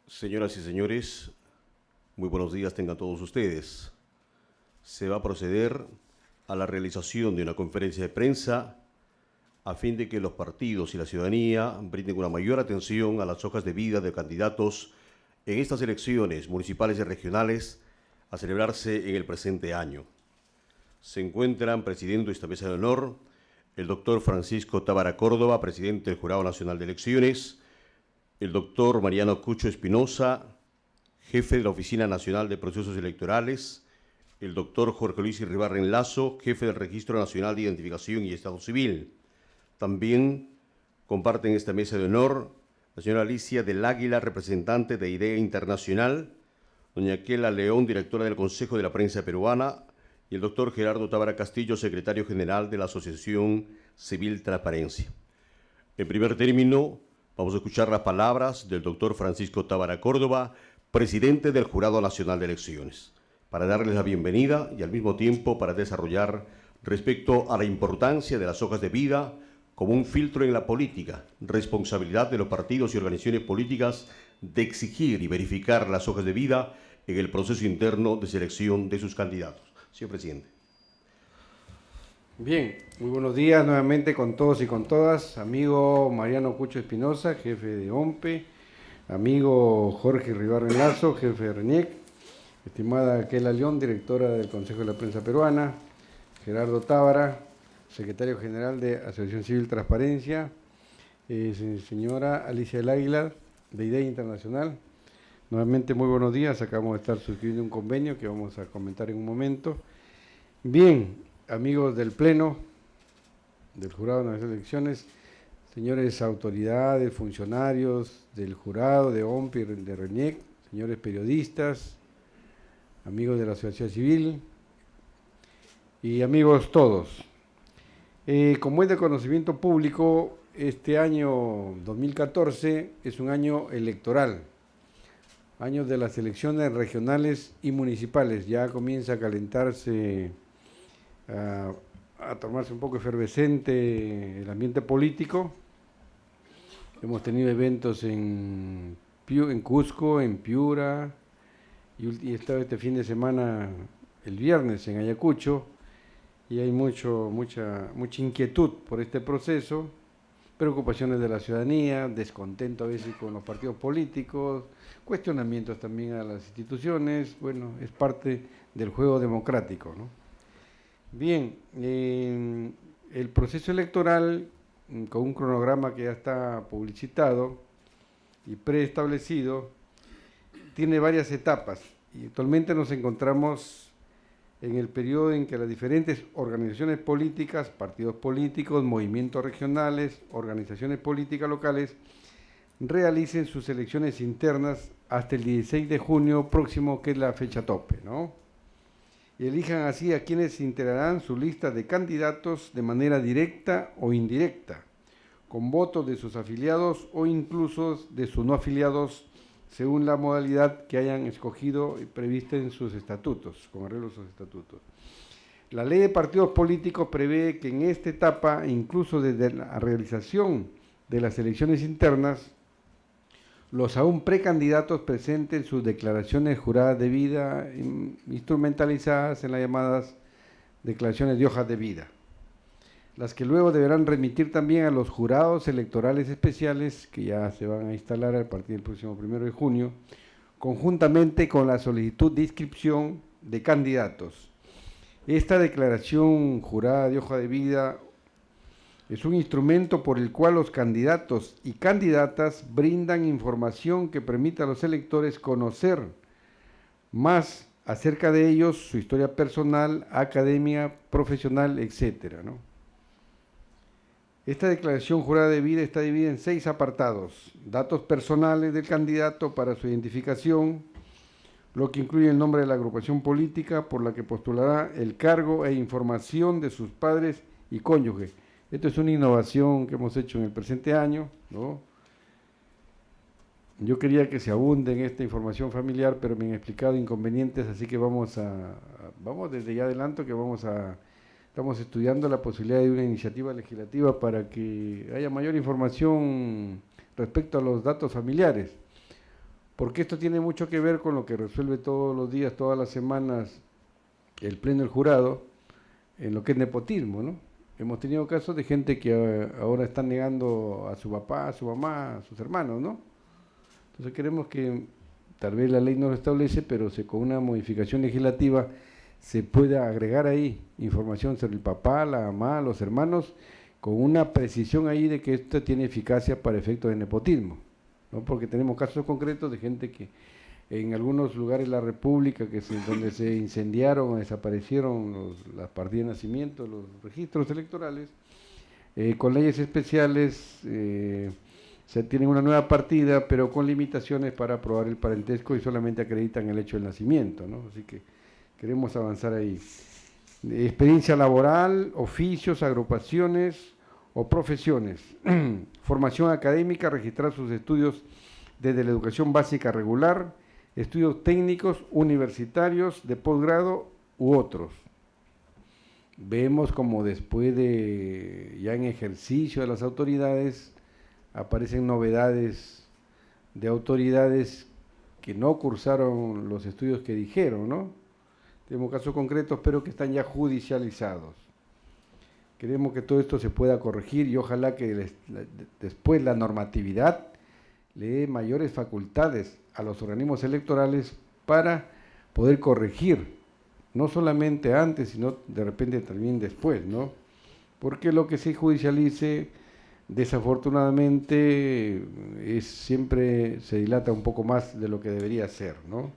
Señoras y señores, muy buenos días tengan todos ustedes. Se va a proceder a la realización de una conferencia de prensa a fin de que los partidos y la ciudadanía brinden una mayor atención a las hojas de vida de candidatos en estas elecciones municipales y regionales a celebrarse en el presente año. Se encuentran presidiendo esta mesa de honor el doctor Francisco Tábara Córdoba, presidente del Jurado Nacional de Elecciones, el doctor Mariano Cucho Espinosa, jefe de la Oficina Nacional de Procesos Electorales, el doctor Jorge Luis Irribarren Lazo, jefe del Registro Nacional de Identificación y Estado Civil. También comparten esta mesa de honor la señora Alicia del Águila, representante de IDEA Internacional, doña Kela León, directora del Consejo de la Prensa Peruana, y el doctor Gerardo Tábara Castillo, secretario general de la Asociación Civil Transparencia. En primer término, vamos a escuchar las palabras del doctor Francisco Tábara Córdoba, presidente del Jurado Nacional de Elecciones, para darles la bienvenida y al mismo tiempo para desarrollar respecto a la importancia de las hojas de vida como un filtro en la política, responsabilidad de los partidos y organizaciones políticas de exigir y verificar las hojas de vida en el proceso interno de selección de sus candidatos. Señor presidente. Bien, muy buenos días nuevamente con todos y con todas. Amigo Mariano Cucho Espinosa, jefe de OMPE, amigo Jorge Irribarren Lazo, jefe de RENIEC, estimada Kela León, directora del Consejo de la Prensa Peruana, Gerardo Tábara, secretario general de Asociación Civil Transparencia, señora Alicia del Águila, de IDEA Internacional. Nuevamente muy buenos días, acabamos de estar suscribiendo un convenio que vamos a comentar en un momento. Bien, amigos del Pleno, del Jurado de las Elecciones, señores autoridades, funcionarios del Jurado, de OMPE y de RENIEC, señores periodistas, amigos de la sociedad civil y amigos todos. Como es de conocimiento público, este año 2014 es un año electoral, año de las elecciones regionales y municipales. Ya comienza a calentarse, a tomarse un poco efervescente el ambiente político. Hemos tenido eventos en Cusco, en Piura, y estaba este fin de semana, el viernes, en Ayacucho, y hay mucha inquietud por este proceso, preocupaciones de la ciudadanía, descontento a veces con los partidos políticos, cuestionamientos también a las instituciones. Bueno, es parte del juego democrático, ¿no? Bien, el proceso electoral, con un cronograma que ya está publicitado y preestablecido, tiene varias etapas, y actualmente nos encontramos en el periodo en que las diferentes organizaciones políticas, partidos políticos, movimientos regionales, organizaciones políticas locales, realicen sus elecciones internas hasta el 16 de junio próximo, que es la fecha tope, ¿no? Y elijan así a quienes integrarán su lista de candidatos de manera directa o indirecta, con votos de sus afiliados o incluso de sus no afiliados, según la modalidad que hayan escogido y prevista en sus estatutos, con arreglo a sus estatutos. La ley de partidos políticos prevé que en esta etapa, incluso desde la realización de las elecciones internas, los aún precandidatos presenten sus declaraciones juradas de vida, instrumentalizadas en las llamadas declaraciones de hojas de vida, las que luego deberán remitir también a los jurados electorales especiales, que ya se van a instalar a partir del próximo 1 de junio, conjuntamente con la solicitud de inscripción de candidatos. Esta declaración jurada de hoja de vida es un instrumento por el cual los candidatos y candidatas brindan información que permita a los electores conocer más acerca de ellos, su historia personal, academia, profesional, etcétera, ¿no? Esta declaración jurada de vida está dividida en 6 apartados: datos personales del candidato para su identificación, lo que incluye el nombre de la agrupación política por la que postulará, el cargo e información de sus padres y cónyuge. Esto es una innovación que hemos hecho en el presente año, ¿no? Yo quería que se abunde en esta información familiar, pero me han explicado inconvenientes, así que vamos desde ya adelanto que estamos estudiando la posibilidad de una iniciativa legislativa para que haya mayor información respecto a los datos familiares. porque esto tiene mucho que ver con lo que resuelve todos los días, todas las semanas, el Pleno del Jurado, en lo que es nepotismo, ¿no? Hemos tenido casos de gente que ahora están negando a su papá, a su mamá, a sus hermanos, ¿no? Entonces queremos que, tal vez la ley no lo establece, pero con una modificación legislativa se pueda agregar ahí información sobre el papá, la mamá, los hermanos, con una precisión ahí de que esto tiene eficacia para efectos de nepotismo, ¿no? Porque tenemos casos concretos de gente que en algunos lugares de la República donde se incendiaron o desaparecieron las partidas de nacimiento, los registros electorales, con leyes especiales se tienen una nueva partida, pero con limitaciones para aprobar el parentesco y solamente acreditan el hecho del nacimiento, ¿no? Así que queremos avanzar ahí. Experiencia laboral, oficios, agrupaciones o profesiones. Formación académica, registrar sus estudios desde la educación básica regular, estudios técnicos, universitarios, de posgrado u otros. Vemos como después de, ya en ejercicio de las autoridades, aparecen novedades de autoridades que no cursaron los estudios que dijeron, ¿no? Tenemos casos concretos, pero que están ya judicializados. Queremos que todo esto se pueda corregir y ojalá que después la normatividad le dé mayores facultades a los organismos electorales para poder corregir, no solamente antes, sino de repente también después, ¿no? Porque lo que se judicialice, desafortunadamente, siempre se dilata un poco más de lo que debería ser, ¿no?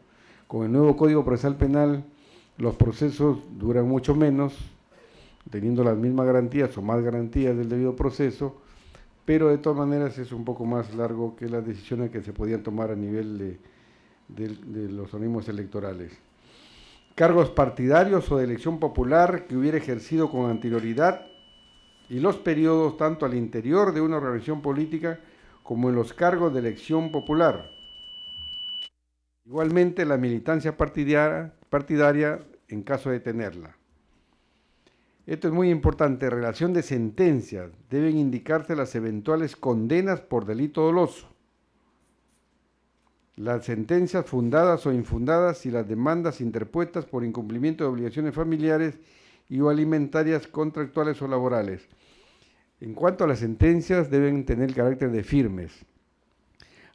Con el nuevo Código Procesal Penal, los procesos duran mucho menos, teniendo las mismas garantías o más garantías del debido proceso, pero de todas maneras es un poco más largo que las decisiones que se podían tomar a nivel de los organismos electorales. Cargos partidarios o de elección popular que hubiera ejercido con anterioridad y los periodos tanto al interior de una organización política como en los cargos de elección popular. Igualmente la militancia partidaria en caso de tenerla. Esto es muy importante. En relación de sentencias, deben indicarse las eventuales condenas por delito doloso, las sentencias fundadas o infundadas y las demandas interpuestas por incumplimiento de obligaciones familiares y o alimentarias, contractuales o laborales. En cuanto a las sentencias, deben tener carácter de firmes.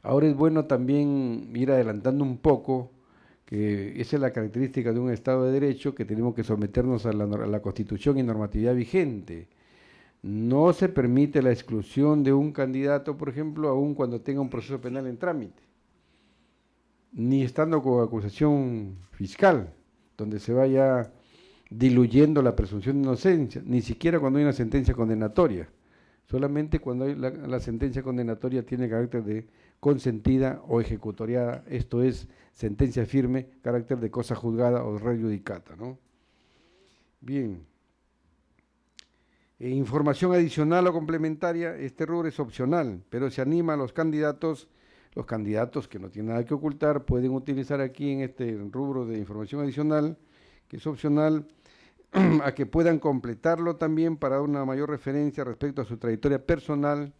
Ahora es bueno también ir adelantando un poco, que esa es la característica de un Estado de Derecho, que tenemos que someternos a la Constitución y normatividad vigente. No se permite la exclusión de un candidato, por ejemplo, aun cuando tenga un proceso penal en trámite, ni estando con acusación fiscal, donde se vaya diluyendo la presunción de inocencia, ni siquiera cuando hay una sentencia condenatoria. Solamente cuando hay la sentencia condenatoria tiene carácter de consentida o ejecutoriada, esto es sentencia firme, carácter de cosa juzgada o res judicata, ¿no? Bien. Información adicional o complementaria, este rubro es opcional, pero se anima a los candidatos que no tienen nada que ocultar, pueden utilizar aquí en este rubro de información adicional, que es opcional, a que puedan completarlo también para dar una mayor referencia respecto a su trayectoria personal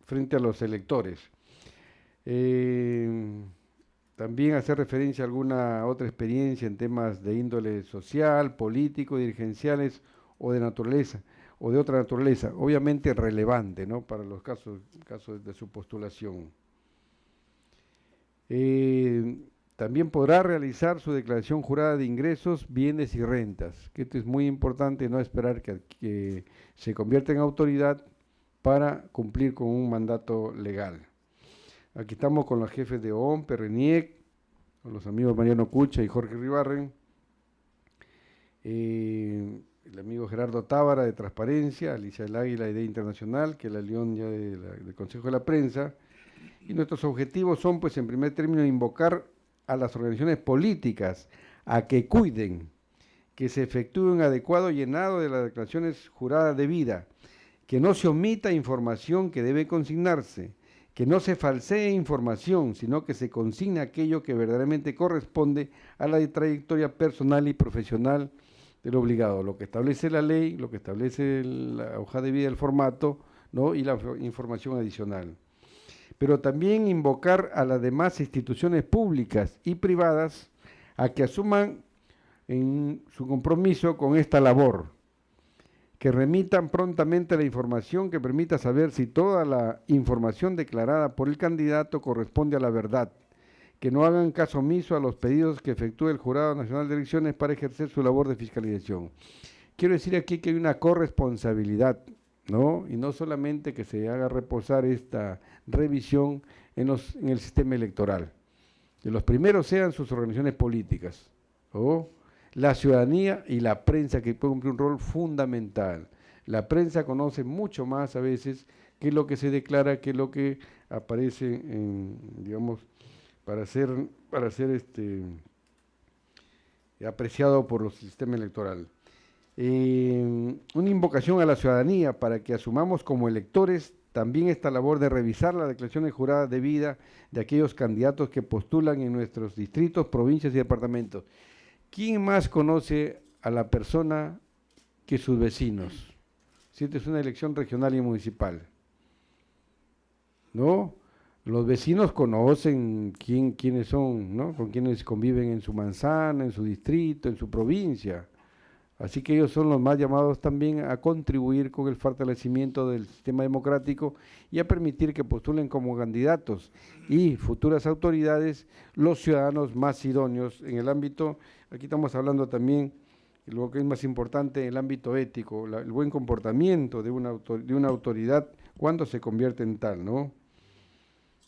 frente a los electores. También hacer referencia a alguna otra experiencia en temas de índole social, político, dirigenciales o de naturaleza, o de otra naturaleza, obviamente relevante, ¿no?, para los casos de su postulación. También podrá realizar su declaración jurada de ingresos, bienes y rentas, que esto es muy importante, no esperar que se convierta en autoridad para cumplir con un mandato legal. Aquí estamos con los jefes de OMPE, RENIEC, con los amigos Mariano Cucha y Jorge Ribarren, el amigo Gerardo Tábara de Transparencia, Alicia del Águila de Internacional, que es la León ya del Consejo de la Prensa, y nuestros objetivos son, pues, en primer término, invocar a las organizaciones políticas a que cuiden, que se efectúe un adecuado llenado de las declaraciones juradas de vida, que no se omita información que debe consignarse, que no se falsee información, sino que se consigne aquello que verdaderamente corresponde a la trayectoria personal y profesional del obligado, lo que establece la ley, lo que establece la hoja de vida, el formato, ¿no?, y la información adicional. pero también invocar a las demás instituciones públicas y privadas a que asuman en su compromiso con esta labor, que remitan prontamente la información que permita saber si toda la información declarada por el candidato corresponde a la verdad, que no hagan caso omiso a los pedidos que efectúe el Jurado Nacional de Elecciones para ejercer su labor de fiscalización. Quiero decir aquí que hay una corresponsabilidad, ¿no? Y no solamente que se haga reposar esta revisión en el sistema electoral. Que los primeros sean sus organizaciones políticas, ¿no? La ciudadanía y la prensa, que puede cumplir un rol fundamental. La prensa conoce mucho más a veces qué es lo que se declara, qué es lo que aparece en, digamos, para ser apreciado por el sistema electoral. Una invocación a la ciudadanía para que asumamos como electores también esta labor de revisar las declaraciones juradas de vida de aquellos candidatos que postulan en nuestros distritos, provincias y departamentos. ¿Quién más conoce a la persona que sus vecinos? Si esta es una elección regional y municipal, ¿no? Los vecinos conocen quiénes son, ¿no? Con quienes conviven en su manzana, en su distrito, en su provincia. Así que ellos son los más llamados también a contribuir con el fortalecimiento del sistema democrático y a permitir que postulen como candidatos y futuras autoridades los ciudadanos más idóneos en el ámbito, aquí estamos hablando también, lo que es más importante, en el ámbito ético, el buen comportamiento de una autoridad cuando se convierte en tal, ¿no?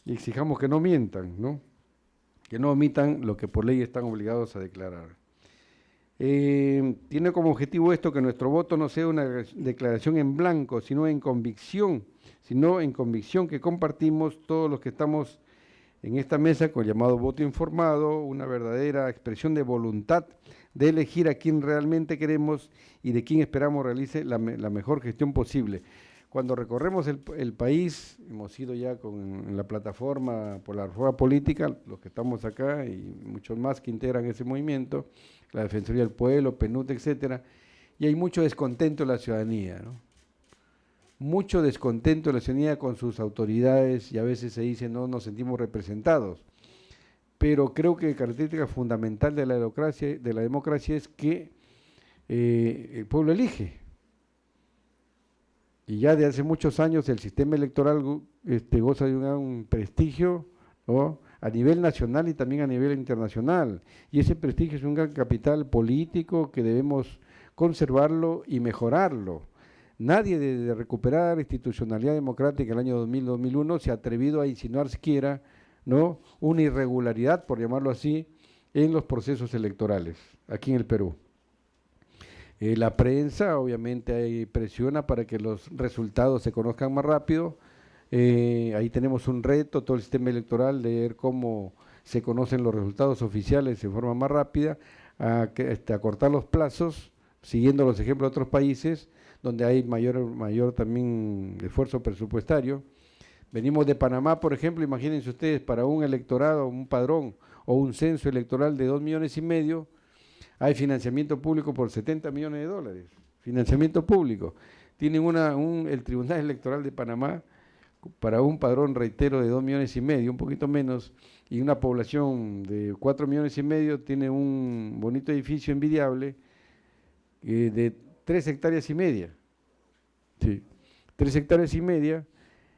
Y exijamos que no mientan, ¿no? Que no omitan lo que por ley están obligados a declarar. Tiene como objetivo esto que nuestro voto no sea una declaración en blanco, sino en convicción que compartimos todos los que estamos en esta mesa con el llamado voto informado, una verdadera expresión de voluntad de elegir a quien realmente queremos y de quien esperamos realice la mejor gestión posible. Cuando recorremos el país, hemos ido ya en la plataforma por la reforma política, los que estamos acá y muchos más que integran ese movimiento, la Defensoría del Pueblo, PNUD, etcétera, y hay mucho descontento en la ciudadanía, ¿no? Mucho descontento en la ciudadanía con sus autoridades y a veces se dice no nos sentimos representados. Pero creo que la característica fundamental de la democracia es que el pueblo elige. Y ya de hace muchos años el sistema electoral goza de un prestigio, ¿no?, a nivel nacional y también a nivel internacional. Y ese prestigio es un gran capital político que debemos conservarlo y mejorarlo. Nadie de recuperar institucionalidad democrática en el año 2000-2001 se ha atrevido a insinuar siquiera, ¿no?, una irregularidad, por llamarlo así, en los procesos electorales aquí en el Perú. La prensa obviamente presiona para que los resultados se conozcan más rápido. Ahí tenemos un reto, todo el sistema electoral, de ver cómo se conocen los resultados oficiales de forma más rápida, acortar los plazos, siguiendo los ejemplos de otros países, donde hay mayor también esfuerzo presupuestario. Venimos de Panamá, por ejemplo, imagínense ustedes, para un electorado, un padrón o un censo electoral de 2,5 millones, hay financiamiento público por 70 millones de dólares, financiamiento público. Tienen el Tribunal Electoral de Panamá, para un padrón, reitero, de 2,5 millones, un poquito menos, y una población de 4,5 millones, tiene un bonito edificio envidiable de 3,5 hectáreas. Sí, 3,5 hectáreas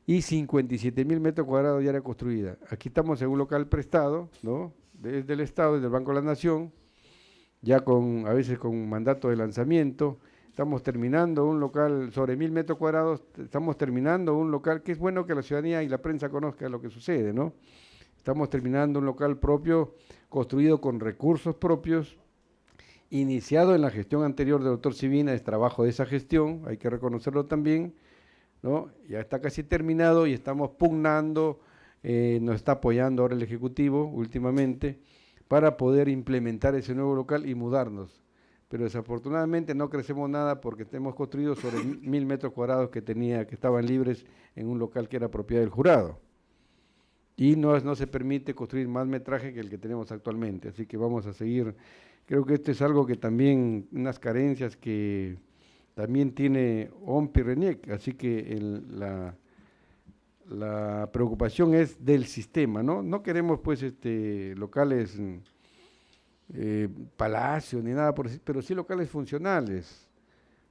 y 57,000 metros cuadrados de área construida. Aquí estamos en un local prestado, ¿no?, desde el Estado, desde el Banco de la Nación, ya a veces con mandato de lanzamiento. Estamos terminando un local sobre 1,000 metros cuadrados, estamos terminando un local que es bueno que la ciudadanía y la prensa conozca lo que sucede, ¿no? Estamos terminando un local propio, construido con recursos propios, iniciado en la gestión anterior del doctor Sivina, es trabajo de esa gestión, hay que reconocerlo también, ¿no? Ya está casi terminado y estamos pugnando, nos está apoyando ahora el Ejecutivo últimamente, para poder implementar ese nuevo local y mudarnos. Pero desafortunadamente no crecemos nada porque hemos construido sobre 1,000 metros cuadrados que estaban libres en un local que era propiedad del jurado. Y no se permite construir más metraje que el que tenemos actualmente. Así que vamos a seguir. Creo que esto es algo que también, unas carencias que también tiene OMPI y RENIEC. Así que la preocupación es del sistema, ¿no? No queremos pues locales, palacios ni nada por decir, pero sí locales funcionales,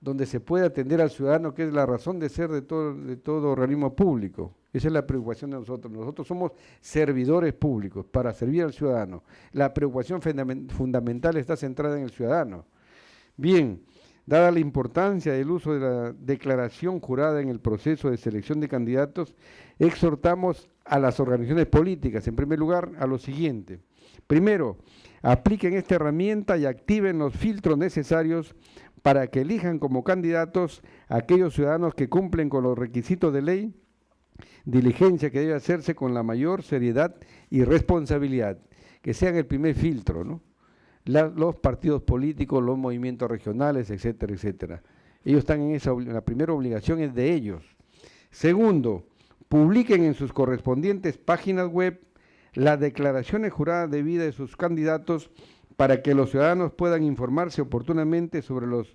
donde se puede atender al ciudadano, que es la razón de ser de todo organismo público. Esa es la preocupación de nosotros. Nosotros somos servidores públicos para servir al ciudadano. La preocupación fundamental está centrada en el ciudadano. Bien, dada la importancia del uso de la declaración jurada en el proceso de selección de candidatos, exhortamos a las organizaciones políticas, en primer lugar, a lo siguiente. Primero, apliquen esta herramienta y activen los filtros necesarios para que elijan como candidatos a aquellos ciudadanos que cumplen con los requisitos de ley, diligencia que debe hacerse con la mayor seriedad y responsabilidad, que sean el primer filtro, ¿no? Los partidos políticos, los movimientos regionales, etcétera, etcétera. Ellos están en la primera obligación es de ellos. Segundo, publiquen en sus correspondientes páginas web las declaraciones juradas de vida de sus candidatos para que los ciudadanos puedan informarse oportunamente sobre los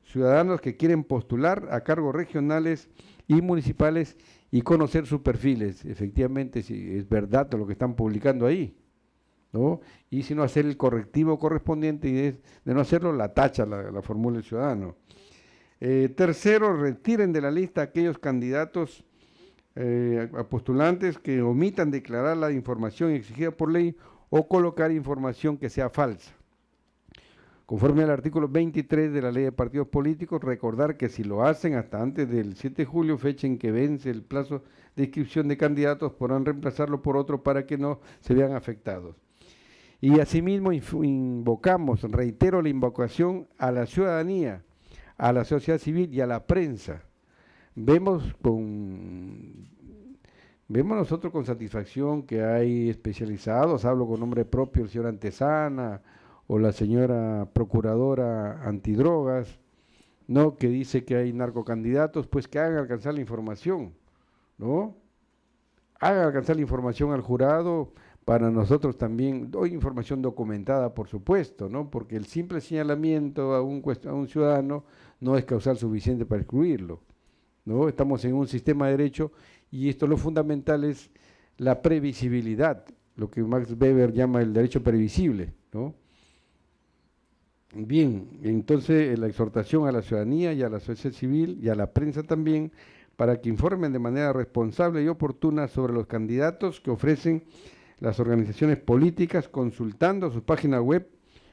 ciudadanos que quieren postular a cargos regionales y municipales y conocer sus perfiles, efectivamente, si es verdad lo que están publicando ahí, ¿no? Y si no, hacer el correctivo correspondiente y de no hacerlo, la tacha, la formula el ciudadano. Tercero, retiren de la lista aquellos candidatos a postulantes que omitan declarar la información exigida por ley o colocar información que sea falsa. Conforme al artículo 23 de la Ley de Partidos Políticos, recordar que si lo hacen hasta antes del 7 de julio, fecha en que vence el plazo de inscripción de candidatos, podrán reemplazarlo por otro para que no se vean afectados. Y asimismo invocamos, reitero la invocación a la ciudadanía, a la sociedad civil y a la prensa. Vemos nosotros con satisfacción que hay especializados, hablo con nombre propio el señor Antesana o la señora procuradora antidrogas, ¿no? Que dice que hay narcocandidatos, pues que hagan alcanzar la información, ¿no? Hagan alcanzar la información al jurado. Para nosotros también, doy información documentada, por supuesto, ¿no? Porque el simple señalamiento a un ciudadano no es causal suficiente para excluirlo, ¿no? Estamos en un sistema de derecho y esto lo fundamental es la previsibilidad, lo que Max Weber llama el derecho previsible, ¿no? Bien, entonces la exhortación a la ciudadanía y a la sociedad civil y a la prensa también para que informen de manera responsable y oportuna sobre los candidatos que ofrecen las organizaciones políticas, consultando su página web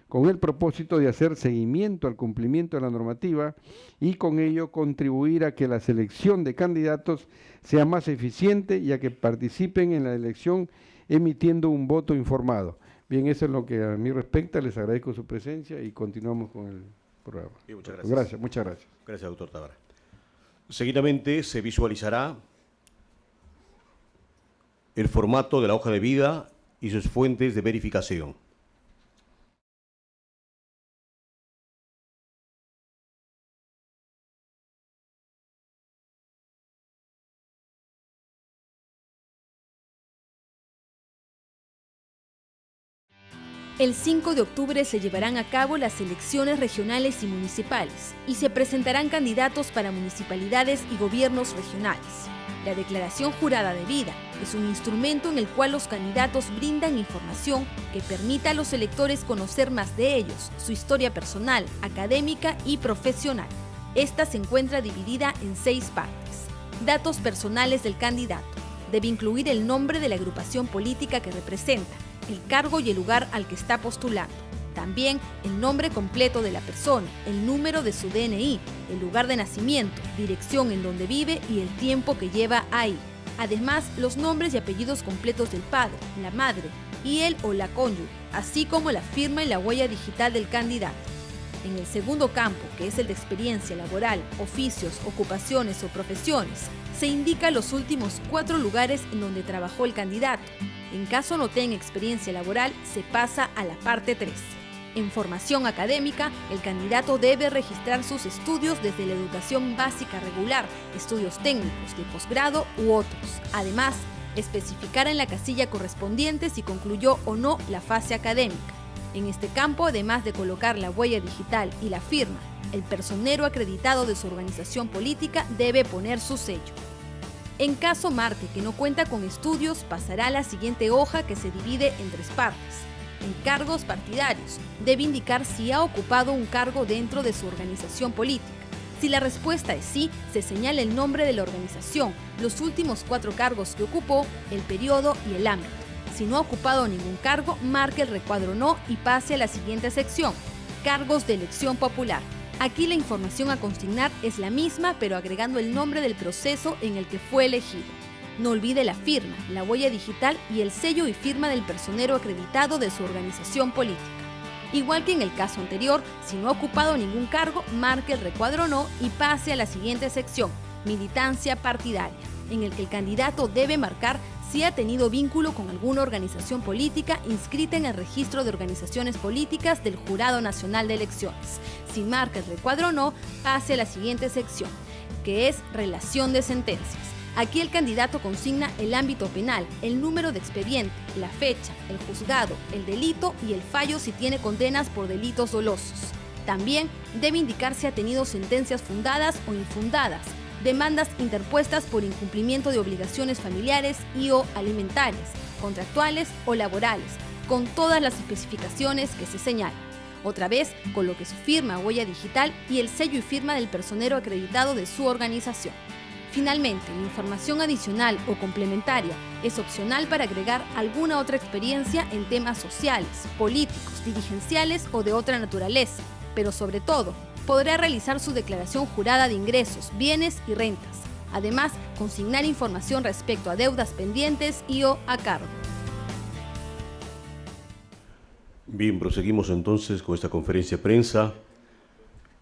con el propósito de hacer seguimiento al cumplimiento de la normativa y con ello contribuir a que la selección de candidatos sea más eficiente y a que participen en la elección emitiendo un voto informado. Bien, eso es lo que a mí respecta. Les agradezco su presencia y continuamos con el programa. Bien, muchas gracias. Muchas gracias. Gracias, doctor Tábara. Seguidamente se visualizará el formato de la hoja de vida y sus fuentes de verificación. El 5 de octubre se llevarán a cabo las elecciones regionales y municipales y se presentarán candidatos para municipalidades y gobiernos regionales. La declaración jurada de vida es un instrumento en el cual los candidatos brindan información que permita a los electores conocer más de ellos, su historia personal, académica y profesional. Esta se encuentra dividida en 6 partes. Datos personales del candidato. Debe incluir el nombre de la agrupación política que representa, el cargo y el lugar al que está postulando. También el nombre completo de la persona, el número de su DNI, el lugar de nacimiento, dirección en donde vive y el tiempo que lleva ahí. Además, los nombres y apellidos completos del padre, la madre y él o la cónyuge, así como la firma y la huella digital del candidato. En el segundo campo, que es el de experiencia laboral, oficios, ocupaciones o profesiones, se indica los últimos 4 lugares en donde trabajó el candidato. En caso no tenga experiencia laboral, se pasa a la parte 3. En formación académica, el candidato debe registrar sus estudios desde la educación básica regular, estudios técnicos de posgrado u otros. Además, especificar en la casilla correspondiente si concluyó o no la fase académica. En este campo, además de colocar la huella digital y la firma, el personero acreditado de su organización política debe poner su sello. En caso marque que no cuenta con estudios, pasará a la siguiente hoja que se divide en 3 partes. En cargos partidarios, debe indicar si ha ocupado un cargo dentro de su organización política. Si la respuesta es sí, se señala el nombre de la organización, los últimos 4 cargos que ocupó, el periodo y el ámbito. Si no ha ocupado ningún cargo, marque el recuadro no y pase a la siguiente sección, cargos de elección popular. Aquí la información a consignar es la misma, pero agregando el nombre del proceso en el que fue elegido. No olvide la firma, la huella digital y el sello y firma del personero acreditado de su organización política. Igual que en el caso anterior, si no ha ocupado ningún cargo, marque el recuadro no y pase a la siguiente sección, militancia partidaria, en el que el candidato debe marcar si ha tenido vínculo con alguna organización política inscrita en el registro de organizaciones políticas del Jurado Nacional de Elecciones. Si marca el recuadro no, pase a la siguiente sección, que es relación de sentencias. Aquí el candidato consigna el ámbito penal, el número de expediente, la fecha, el juzgado, el delito y el fallo si tiene condenas por delitos dolosos. También debe indicar si ha tenido sentencias fundadas o infundadas, demandas interpuestas por incumplimiento de obligaciones familiares y o alimentarias, contractuales o laborales, con todas las especificaciones que se señalan. Otra vez, coloque su firma, huella digital y el sello y firma del personero acreditado de su organización. Finalmente, la información adicional o complementaria es opcional para agregar alguna otra experiencia en temas sociales, políticos, dirigenciales o de otra naturaleza, pero sobre todo, podrá realizar su declaración jurada de ingresos, bienes y rentas. Además, consignar información respecto a deudas pendientes y o a cargo. Bien, proseguimos entonces con esta conferencia de prensa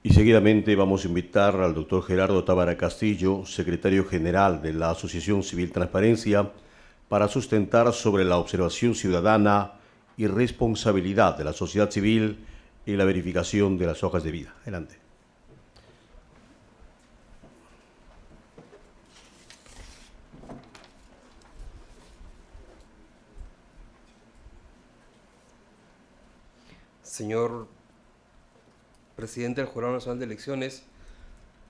y seguidamente vamos a invitar al doctor Gerardo Tábara Castillo, secretario general de la Asociación Civil Transparencia, para sustentar sobre la observación ciudadana y responsabilidad de la sociedad civil y la verificación de las hojas de vida. Adelante. Señor presidente del Jurado Nacional de Elecciones,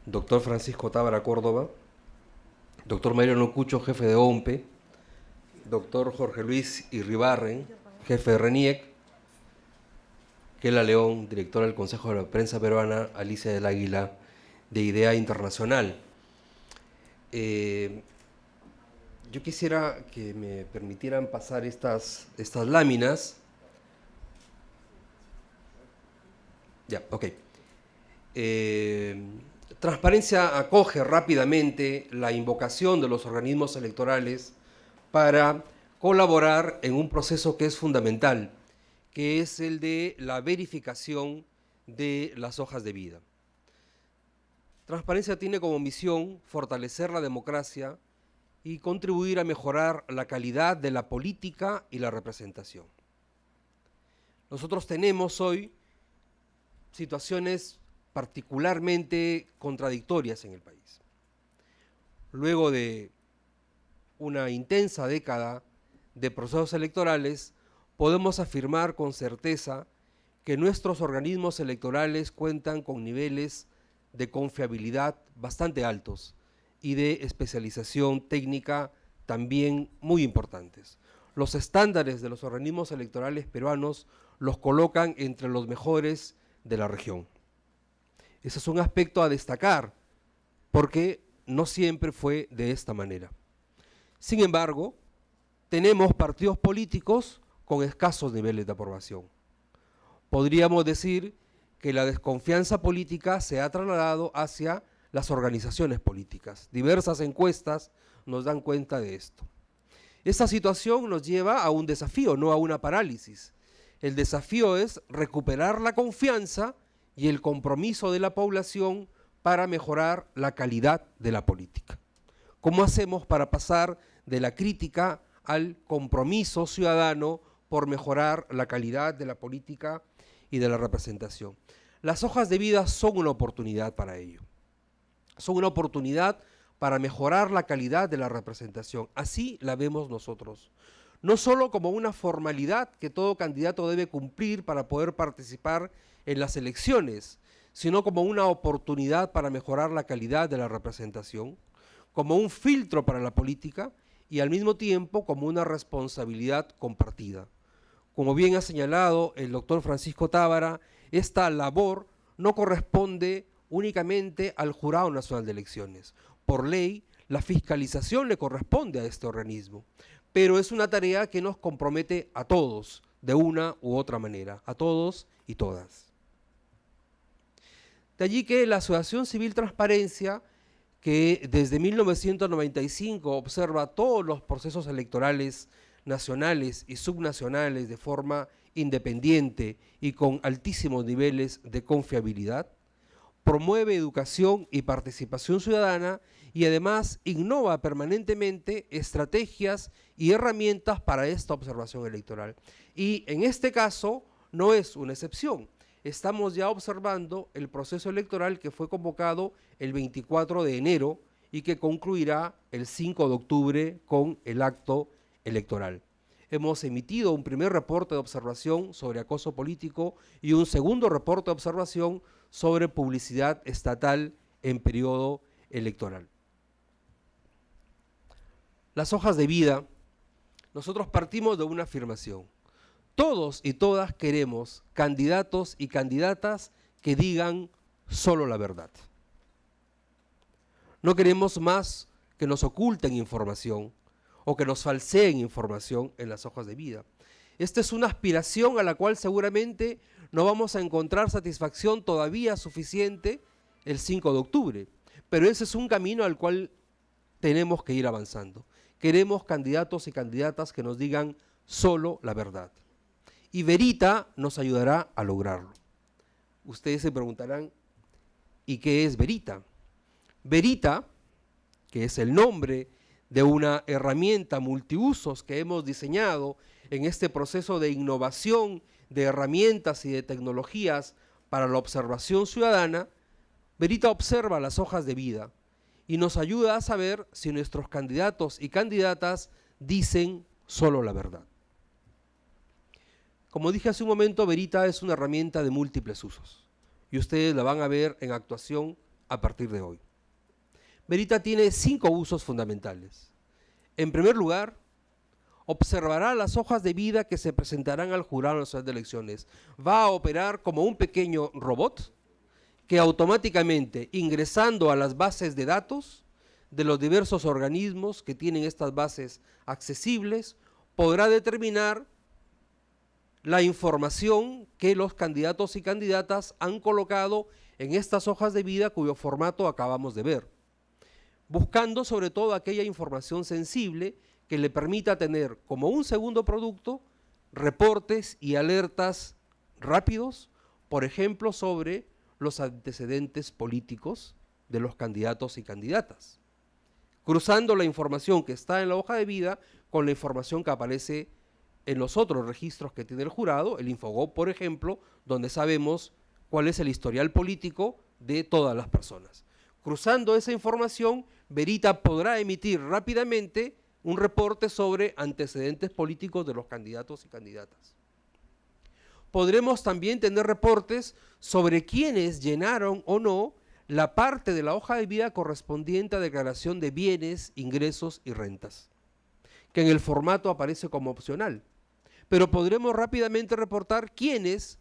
doctor Francisco Tábara Córdoba, doctor Mariano Cucho, jefe de OMPE, doctor Jorge Luis Irribarren, jefe de RENIEC, Kela León, directora del Consejo de la Prensa Peruana, Alicia del Águila, de IDEA Internacional. Yo quisiera que me permitieran pasar estas láminas. Ya, ok. Transparencia acoge rápidamente la invocación de los organismos electorales para colaborar en un proceso que es fundamental, que es el de la verificación de las hojas de vida. Transparencia tiene como misión fortalecer la democracia y contribuir a mejorar la calidad de la política y la representación. Nosotros tenemos hoy situaciones particularmente contradictorias en el país. Luego de una intensa década de procesos electorales, podemos afirmar con certeza que nuestros organismos electorales cuentan con niveles de confiabilidad bastante altos y de especialización técnica también muy importantes. Los estándares de los organismos electorales peruanos los colocan entre los mejores de la región. Ese es un aspecto a destacar, porque no siempre fue de esta manera. Sin embargo, tenemos partidos políticos con escasos niveles de aprobación. Podríamos decir que la desconfianza política se ha trasladado hacia las organizaciones políticas. Diversas encuestas nos dan cuenta de esto. Esta situación nos lleva a un desafío, no a una parálisis. El desafío es recuperar la confianza y el compromiso de la población para mejorar la calidad de la política. ¿Cómo hacemos para pasar de la crítica al compromiso ciudadano por mejorar la calidad de la política y de la representación? Las hojas de vida son una oportunidad para ello. Son una oportunidad para mejorar la calidad de la representación. Así la vemos nosotros. No solo como una formalidad que todo candidato debe cumplir para poder participar en las elecciones, sino como una oportunidad para mejorar la calidad de la representación. como un filtro para la política y al mismo tiempo como una responsabilidad compartida. Como bien ha señalado el doctor Francisco Tábara, esta labor no corresponde únicamente al Jurado Nacional de Elecciones. Por ley, la fiscalización le corresponde a este organismo, pero es una tarea que nos compromete a todos, de una u otra manera, a todos y todas. De allí que la Asociación Civil Transparencia, que desde 1995 observa todos los procesos electorales nacionales y subnacionales de forma independiente y con altísimos niveles de confiabilidad, promueve educación y participación ciudadana y además innova permanentemente estrategias y herramientas para esta observación electoral. Y en este caso no es una excepción. Estamos ya observando el proceso electoral que fue convocado el 24 de enero y que concluirá el 5 de octubre con el acto electoral. Hemos emitido un primer reporte de observación sobre acoso político y un segundo reporte de observación sobre publicidad estatal en periodo electoral. Las hojas de vida, nosotros partimos de una afirmación. Todos y todas queremos candidatos y candidatas que digan solo la verdad. No queremos más que nos oculten información o que nos falseen información en las hojas de vida. Esta es una aspiración a la cual seguramente no vamos a encontrar satisfacción todavía suficiente el 5 de octubre, pero ese es un camino al cual tenemos que ir avanzando. Queremos candidatos y candidatas que nos digan solo la verdad. Y Verita nos ayudará a lograrlo. Ustedes se preguntarán, ¿y qué es Verita? Verita, que es el nombre de una herramienta multiusos que hemos diseñado en este proceso de innovación de herramientas y de tecnologías para la observación ciudadana, Verita observa las hojas de vida y nos ayuda a saber si nuestros candidatos y candidatas dicen solo la verdad. Como dije hace un momento, Verita es una herramienta de múltiples usos y ustedes la van a ver en actuación a partir de hoy. Verita tiene 5 usos fundamentales. En primer lugar, observará las hojas de vida que se presentarán al Jurado Nacional de Elecciones. Va a operar como un pequeño robot que automáticamente, ingresando a las bases de datos de los diversos organismos que tienen estas bases accesibles, podrá determinar la información que los candidatos y candidatas han colocado en estas hojas de vida cuyo formato acabamos de ver, buscando sobre todo aquella información sensible que le permita tener como un segundo producto reportes y alertas rápidos, por ejemplo, sobre los antecedentes políticos de los candidatos y candidatas, cruzando la información que está en la hoja de vida con la información que aparece en los otros registros que tiene el jurado, el Infogop, por ejemplo, donde sabemos cuál es el historial político de todas las personas. Cruzando esa información, Verita podrá emitir rápidamente un reporte sobre antecedentes políticos de los candidatos y candidatas. Podremos también tener reportes sobre quiénes llenaron o no la parte de la hoja de vida correspondiente a declaración de bienes, ingresos y rentas, que en el formato aparece como opcional. Pero podremos rápidamente reportar quiénes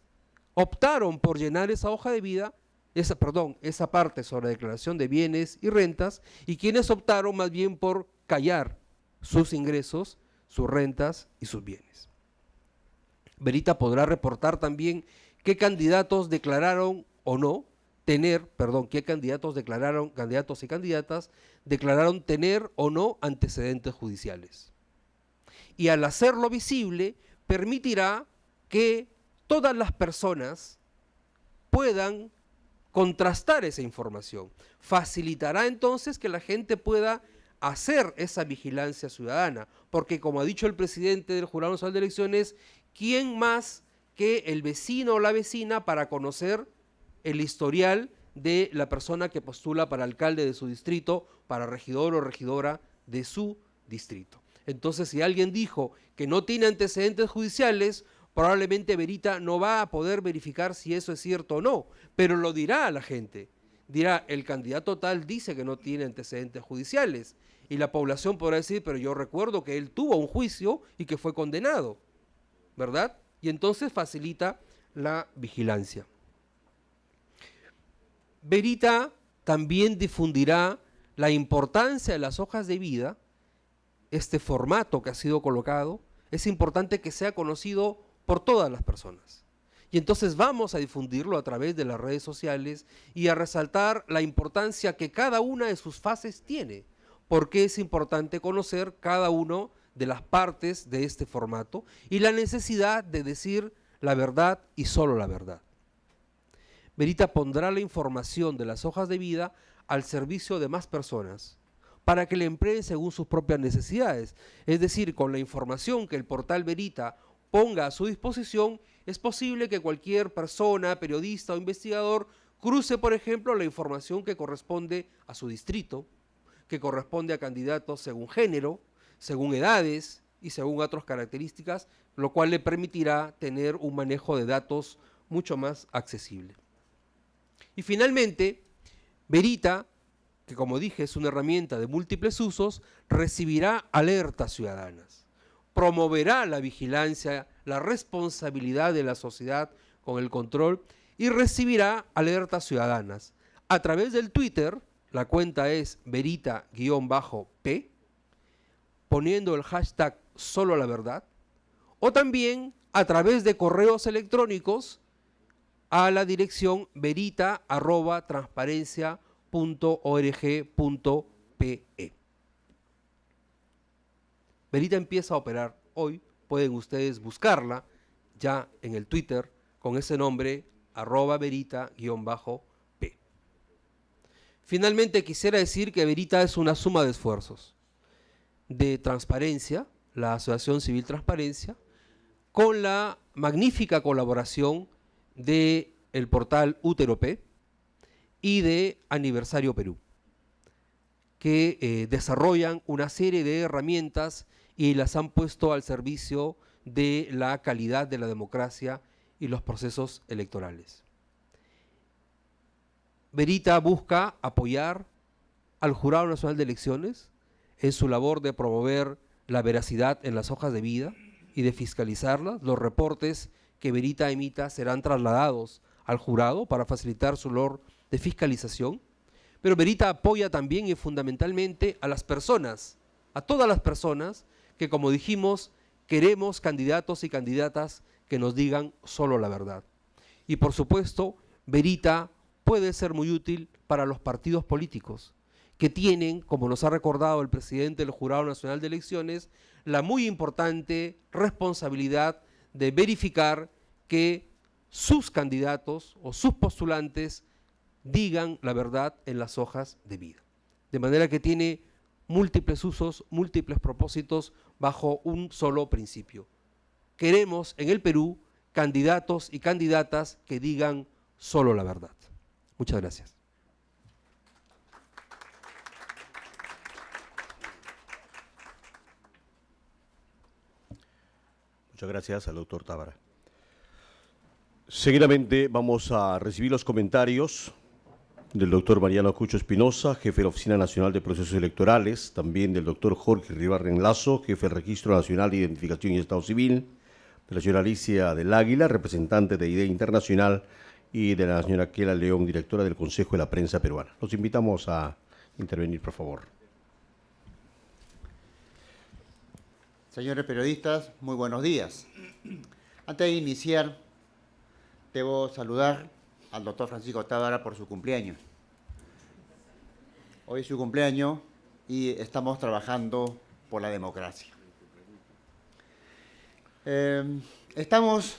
optaron por llenar esa hoja de vida, esa parte sobre declaración de bienes y rentas, y quienes optaron más bien por callar sus ingresos, sus rentas y sus bienes. Verita podrá reportar también qué candidatos declararon o no qué candidatos y candidatas declararon tener o no antecedentes judiciales. Y al hacerlo visible, permitirá que todas las personas puedan contrastar esa información. Facilitará entonces que la gente pueda hacer esa vigilancia ciudadana, porque como ha dicho el presidente del Jurado Nacional de Elecciones, ¿quién más que el vecino o la vecina para conocer el historial de la persona que postula para alcalde de su distrito, para regidor o regidora de su distrito? Entonces, si alguien dijo que no tiene antecedentes judiciales, probablemente Verita no va a poder verificar si eso es cierto o no, pero lo dirá a la gente. dirá, el candidato tal dice que no tiene antecedentes judiciales. Y la población podrá decir, pero yo recuerdo que él tuvo un juicio y que fue condenado, ¿verdad? Y entonces facilita la vigilancia. Verita también difundirá la importancia de las hojas de vida. Este formato que ha sido colocado es importante que sea conocido por todas las personas. Y entonces vamos a difundirlo a través de las redes sociales y a resaltar la importancia que cada una de sus fases tiene. Porque es importante conocer cada una de las partes de este formato y la necesidad de decir la verdad y solo la verdad. Verita pondrá la información de las hojas de vida al servicio de más personas para que la empleen según sus propias necesidades. Es decir, con la información que el portal Verita ponga a su disposición, es posible que cualquier persona, periodista o investigador cruce, por ejemplo, la información que corresponde a su distrito, que corresponde a candidatos según género, según edades y según otras características, lo cual le permitirá tener un manejo de datos mucho más accesible. Y finalmente, Verita, que como dije es una herramienta de múltiples usos, recibirá alertas ciudadanas, promoverá la vigilancia, la responsabilidad de la sociedad con el control y recibirá alertas ciudadanas a través del Twitter. La cuenta es verita_p, poniendo el hashtag solo la verdad, o también a través de correos electrónicos a la dirección verita@transparencia.org.pe. Verita empieza a operar hoy, pueden ustedes buscarla ya en el Twitter con ese nombre, @verita_p. Finalmente quisiera decir que Verita es una suma de esfuerzos de Transparencia, la Asociación Civil Transparencia, con la magnífica colaboración del portal Útero P y de Aniversario Perú, que desarrollan una serie de herramientas y las han puesto al servicio de la calidad de la democracia y los procesos electorales. Verita busca apoyar al Jurado Nacional de Elecciones en su labor de promover la veracidad en las hojas de vida y de fiscalizarlas. Los reportes que Verita emita serán trasladados al jurado para facilitar su labor de fiscalización. Pero Verita apoya también y fundamentalmente a las personas, a todas las personas que, como dijimos, queremos candidatos y candidatas que nos digan solo la verdad. Y por supuesto, Verita puede ser muy útil para los partidos políticos que tienen, como nos ha recordado el presidente del Jurado Nacional de Elecciones, la muy importante responsabilidad de verificar que sus candidatos o sus postulantes digan la verdad en las hojas de vida. De manera que tiene múltiples usos, múltiples propósitos bajo un solo principio. Queremos en el Perú candidatos y candidatas que digan solo la verdad. Muchas gracias. Muchas gracias al doctor Tábara. Seguidamente vamos a recibir los comentarios del doctor Mariano Cucho Espinosa, jefe de la Oficina Nacional de Procesos Electorales, también del doctor Jorge Ribarren Lazo, jefe del Registro Nacional de Identificación y Estado Civil, de la señora Alicia del Águila, representante de IDEA Internacional, y de la señora Kela León, directora del Consejo de la Prensa Peruana. Los invitamos a intervenir, por favor. Señores periodistas, muy buenos días. Antes de iniciar, debo saludar al doctor Francisco Tábara por su cumpleaños. Hoy es su cumpleaños y estamos trabajando por la democracia. Estamos,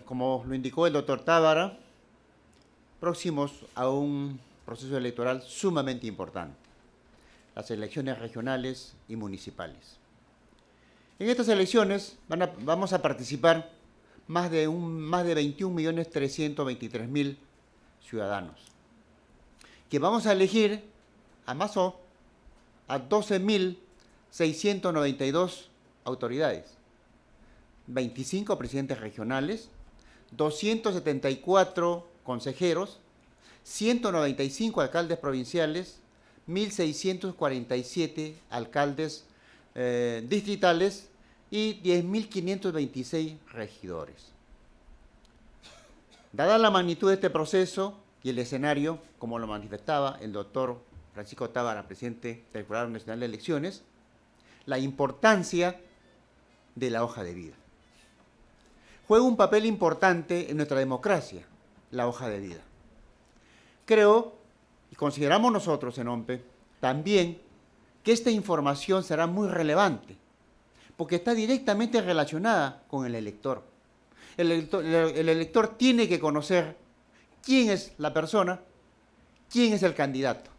como lo indicó el doctor Tábara, próximos a un proceso electoral sumamente importante, las elecciones regionales y municipales. En estas elecciones vamos a participar más de 21.323.000 ciudadanos, que vamos a elegir a 12.692 autoridades, 25 presidentes regionales, 274 consejeros, 195 alcaldes provinciales, 1.647 alcaldes distritales y 10.526 regidores. Dada la magnitud de este proceso y el escenario, como lo manifestaba el doctor Francisco Tábara, presidente del Jurado Nacional de Elecciones, la importancia de la hoja de vida. Juega un papel importante en nuestra democracia, la hoja de vida. Creo, y consideramos nosotros en OMPE, también que esta información será muy relevante, porque está directamente relacionada con el elector. El elector tiene que conocer quién es la persona, quién es el candidato,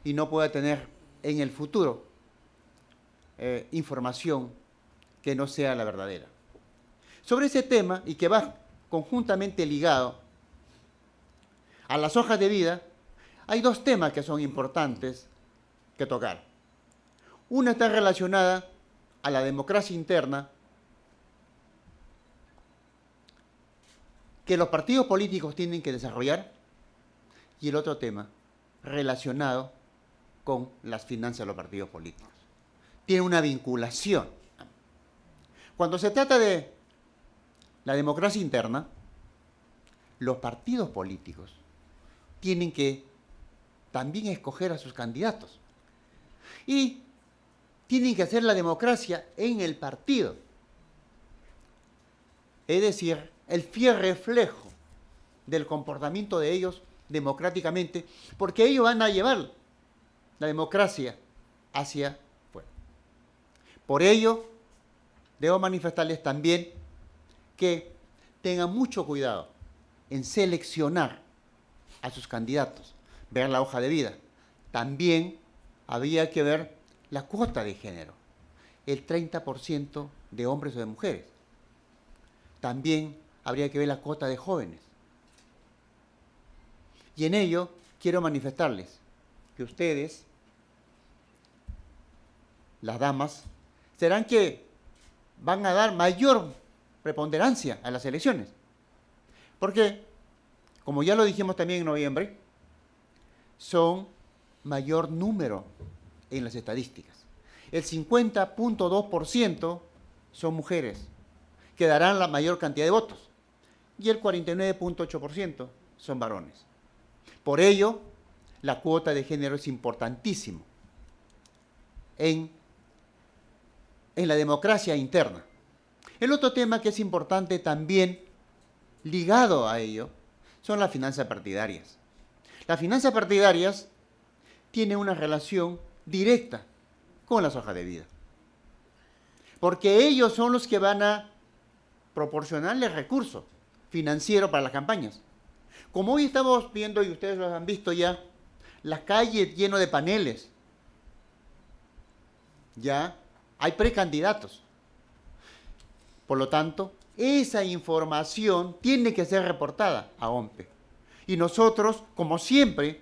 y no puede tener en el futuro información que no sea la verdadera. Sobre ese tema, y que va conjuntamente ligado a las hojas de vida, hay dos temas que son importantes que tocar. Una está relacionada a la democracia interna, que los partidos políticos tienen que desarrollar, y el otro tema relacionado con las finanzas de los partidos políticos. Tiene una vinculación. Cuando se trata de la democracia interna, los partidos políticos tienen que también escoger a sus candidatos. Y tienen que hacer la democracia en el partido. Es decir, el fiel reflejo del comportamiento de ellos democráticamente, porque ellos van a llevar la democracia hacia afuera. Por ello, debo manifestarles también que tengan mucho cuidado en seleccionar a sus candidatos, ver la hoja de vida. También había que ver la cuota de género, el 30% de hombres o de mujeres. También habría que ver la cuota de jóvenes. Y en ello quiero manifestarles que ustedes, las damas, serán que van a dar mayor preponderancia a las elecciones. Porque, como ya lo dijimos también en noviembre, son mayor número en las estadísticas. El 50.2% son mujeres, que darán la mayor cantidad de votos, y el 49.8% son varones. Por ello, la cuota de género es importantísimo en la democracia interna. El otro tema que es importante también, ligado a ello, son las finanzas partidarias. Las finanzas partidarias tienen una relación directa con las hojas de vida, porque ellos son los que van a proporcionarles recursos financieros para las campañas. Como hoy estamos viendo, y ustedes lo han visto ya, las calles llenas de paneles, ya hay precandidatos. Por lo tanto, esa información tiene que ser reportada a OMPE. Y nosotros, como siempre,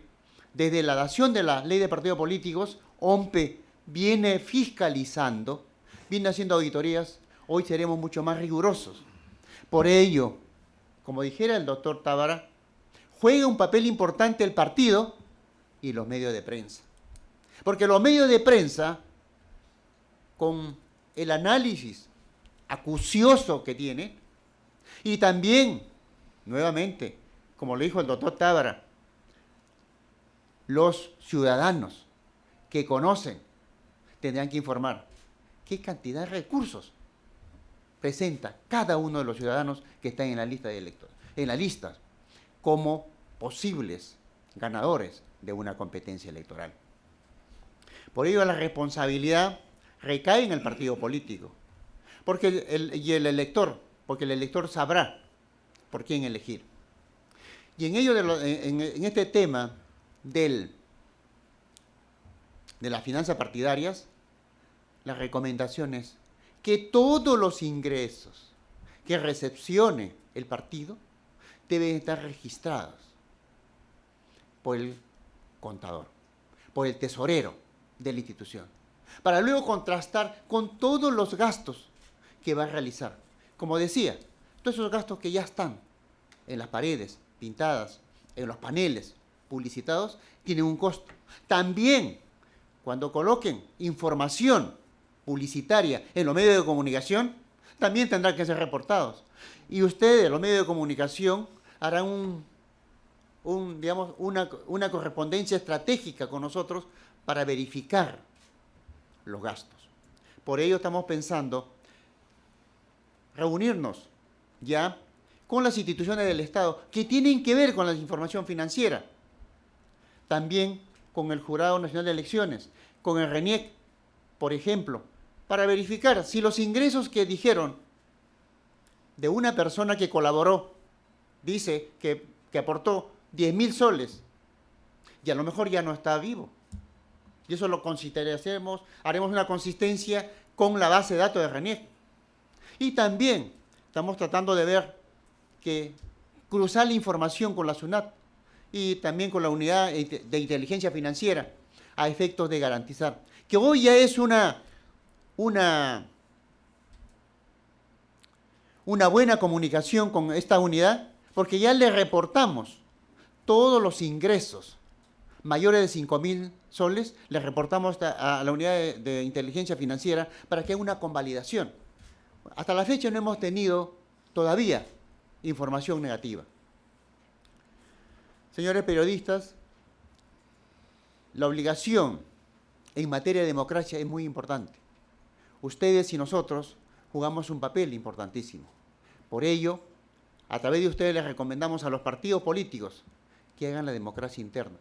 desde la dación de la ley de partidos políticos, OMPE viene fiscalizando, viene haciendo auditorías. Hoy seremos mucho más rigurosos. Por ello, como dijera el doctor Tábara, juega un papel importante el partido y los medios de prensa. Porque los medios de prensa, con el análisis acucioso que tiene, y también, nuevamente, como lo dijo el doctor Tábara, los ciudadanos que conocen tendrán que informar qué cantidad de recursos presenta cada uno de los ciudadanos que están en la lista de electores, en la lista, como posibles ganadores de una competencia electoral. Por ello, la responsabilidad recae en el partido político, porque el elector sabrá por quién elegir. Y en ello, en este tema de las finanzas partidarias, la recomendación es que todos los ingresos que recepcione el partido deben estar registrados por el contador, por el tesorero de la institución, para luego contrastar con todos los gastos que va a realizar. Como decía, todos esos gastos que ya están en las paredes, pintadas, en los paneles publicitados tienen un costo. También, cuando coloquen información publicitaria en los medios de comunicación, también tendrán que ser reportados. Y ustedes, los medios de comunicación, harán digamos, una correspondencia estratégica con nosotros para verificar los gastos. Por ello estamos pensando reunirnos ya con las instituciones del Estado que tienen que ver con la información financiera, también con el Jurado Nacional de Elecciones, con el RENIEC, por ejemplo, para verificar si los ingresos que dijeron de una persona que colaboró, dice que aportó 10.000 soles, y a lo mejor ya no está vivo. Y eso lo consideraremos, haremos una consistencia con la base de datos de RENIEC. Y también estamos tratando de ver que cruzar la información con la SUNAT y también con la Unidad de Inteligencia Financiera a efectos de garantizar que hoy ya es una buena comunicación con esta unidad, porque ya le reportamos todos los ingresos mayores de 5.000 soles, le reportamos a la Unidad de Inteligencia Financiera para que haga una convalidación. Hasta la fecha no hemos tenido todavía información negativa. Señores periodistas, la obligación en materia de democracia es muy importante. Ustedes y nosotros jugamos un papel importantísimo. Por ello, a través de ustedes les recomendamos a los partidos políticos que hagan la democracia interna.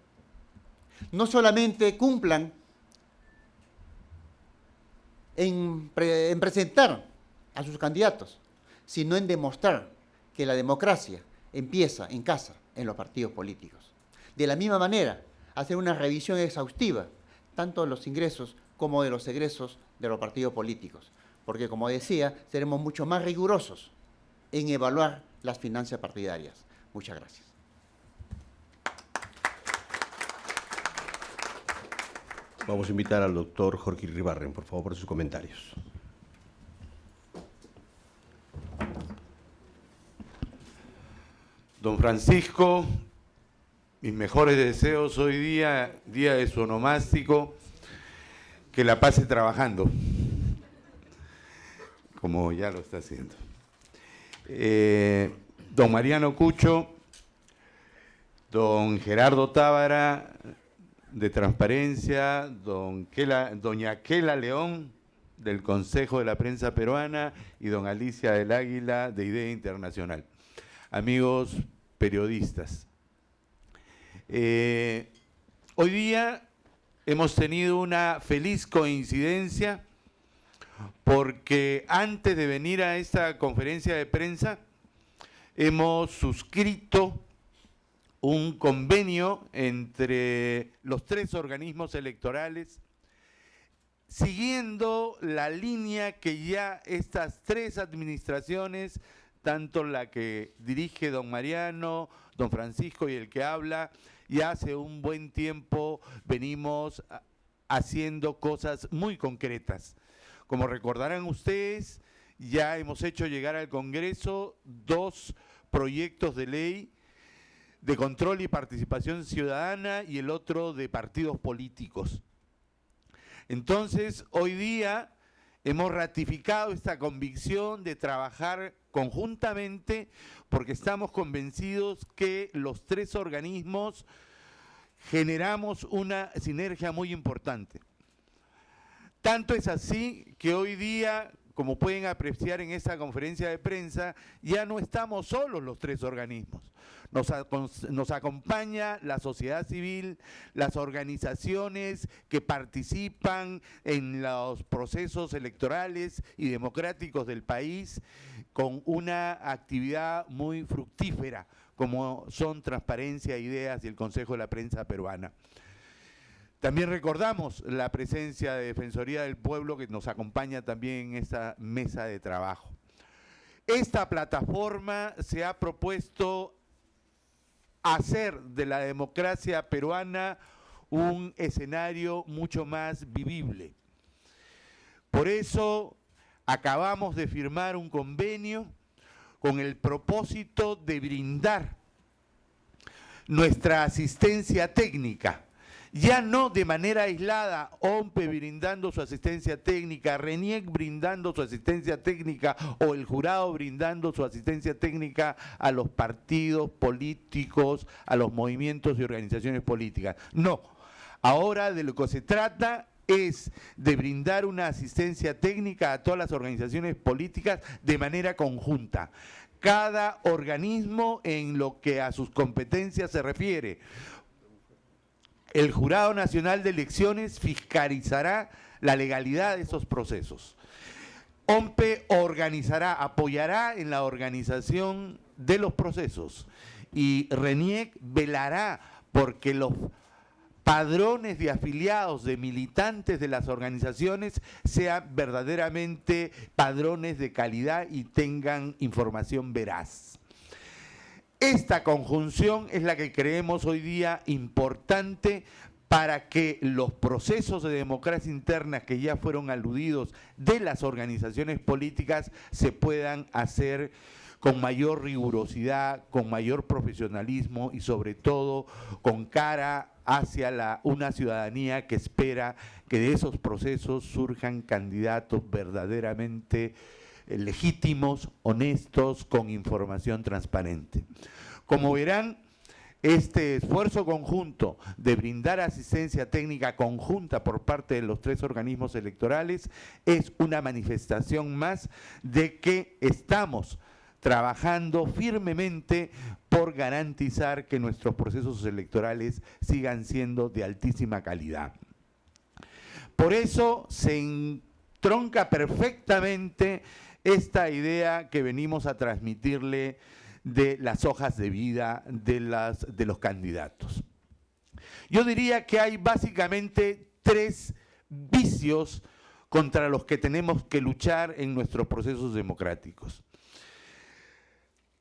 No solamente cumplan en presentar a sus candidatos, sino en demostrar que la democracia empieza en casa, en los partidos políticos. De la misma manera, hacer una revisión exhaustiva, tanto de los ingresos como de los egresos de los partidos políticos, porque, como decía, seremos mucho más rigurosos en evaluar las finanzas partidarias. Muchas gracias. Vamos a invitar al doctor Jorge Ribarren, por favor, por sus comentarios. Don Francisco, mis mejores deseos hoy día de su onomástico, que la pase trabajando, como ya lo está haciendo. Don Mariano Cucho, don Gerardo Tábara, de Transparencia, doña Kela León, del Consejo de la Prensa Peruana, y don Alicia del Águila, de Idea Internacional. Amigos periodistas, hoy día hemos tenido una feliz coincidencia porque antes de venir a esta conferencia de prensa hemos suscrito un convenio entre los 3 organismos electorales, siguiendo la línea que ya estas 3 administraciones, tanto la que dirige don Mariano, don Francisco y el que habla, ya hace un buen tiempo venimos haciendo cosas muy concretas. Como recordarán ustedes, ya hemos hecho llegar al Congreso 2 proyectos de ley de control y participación ciudadana y el otro de partidos políticos. Entonces, hoy día hemos ratificado esta convicción de trabajar conjuntamente porque estamos convencidos que los 3 organismos generamos una sinergia muy importante. Tanto es así que hoy día, como pueden apreciar en esta conferencia de prensa, ya no estamos solos los 3 organismos. Nos acompaña la sociedad civil, las organizaciones que participan en los procesos electorales y democráticos del país con una actividad muy fructífera, como son Transparencia, Ideas y el Consejo de la Prensa Peruana. También recordamos la presencia de Defensoría del Pueblo, que nos acompaña también en esta mesa de trabajo. Esta plataforma se ha propuesto hacer de la democracia peruana un escenario mucho más vivible. Por eso acabamos de firmar un convenio con el propósito de brindar nuestra asistencia técnica. Ya no de manera aislada, OMPE brindando su asistencia técnica, RENIEC brindando su asistencia técnica o el jurado brindando su asistencia técnica a los partidos políticos, a los movimientos y organizaciones políticas. No, ahora de lo que se trata es de brindar una asistencia técnica a todas las organizaciones políticas de manera conjunta. Cada organismo en lo que a sus competencias se refiere. El Jurado Nacional de Elecciones fiscalizará la legalidad de esos procesos. OMPE organizará, apoyará en la organización de los procesos y RENIEC velará porque los padrones de afiliados, de militantes de las organizaciones sean verdaderamente padrones de calidad y tengan información veraz. Esta conjunción es la que creemos hoy día importante para que los procesos de democracia interna que ya fueron aludidos de las organizaciones políticas se puedan hacer con mayor rigurosidad, con mayor profesionalismo y sobre todo con cara hacia una ciudadanía que espera que de esos procesos surjan candidatos verdaderamente legítimos, honestos, con información transparente. Como verán, este esfuerzo conjunto de brindar asistencia técnica conjunta por parte de los tres organismos electorales es una manifestación más de que estamos trabajando firmemente por garantizar que nuestros procesos electorales sigan siendo de altísima calidad. Por eso se entronca perfectamente esta idea que venimos a transmitirle de las hojas de vida de los candidatos. Yo diría que hay básicamente tres vicios contra los que tenemos que luchar en nuestros procesos democráticos.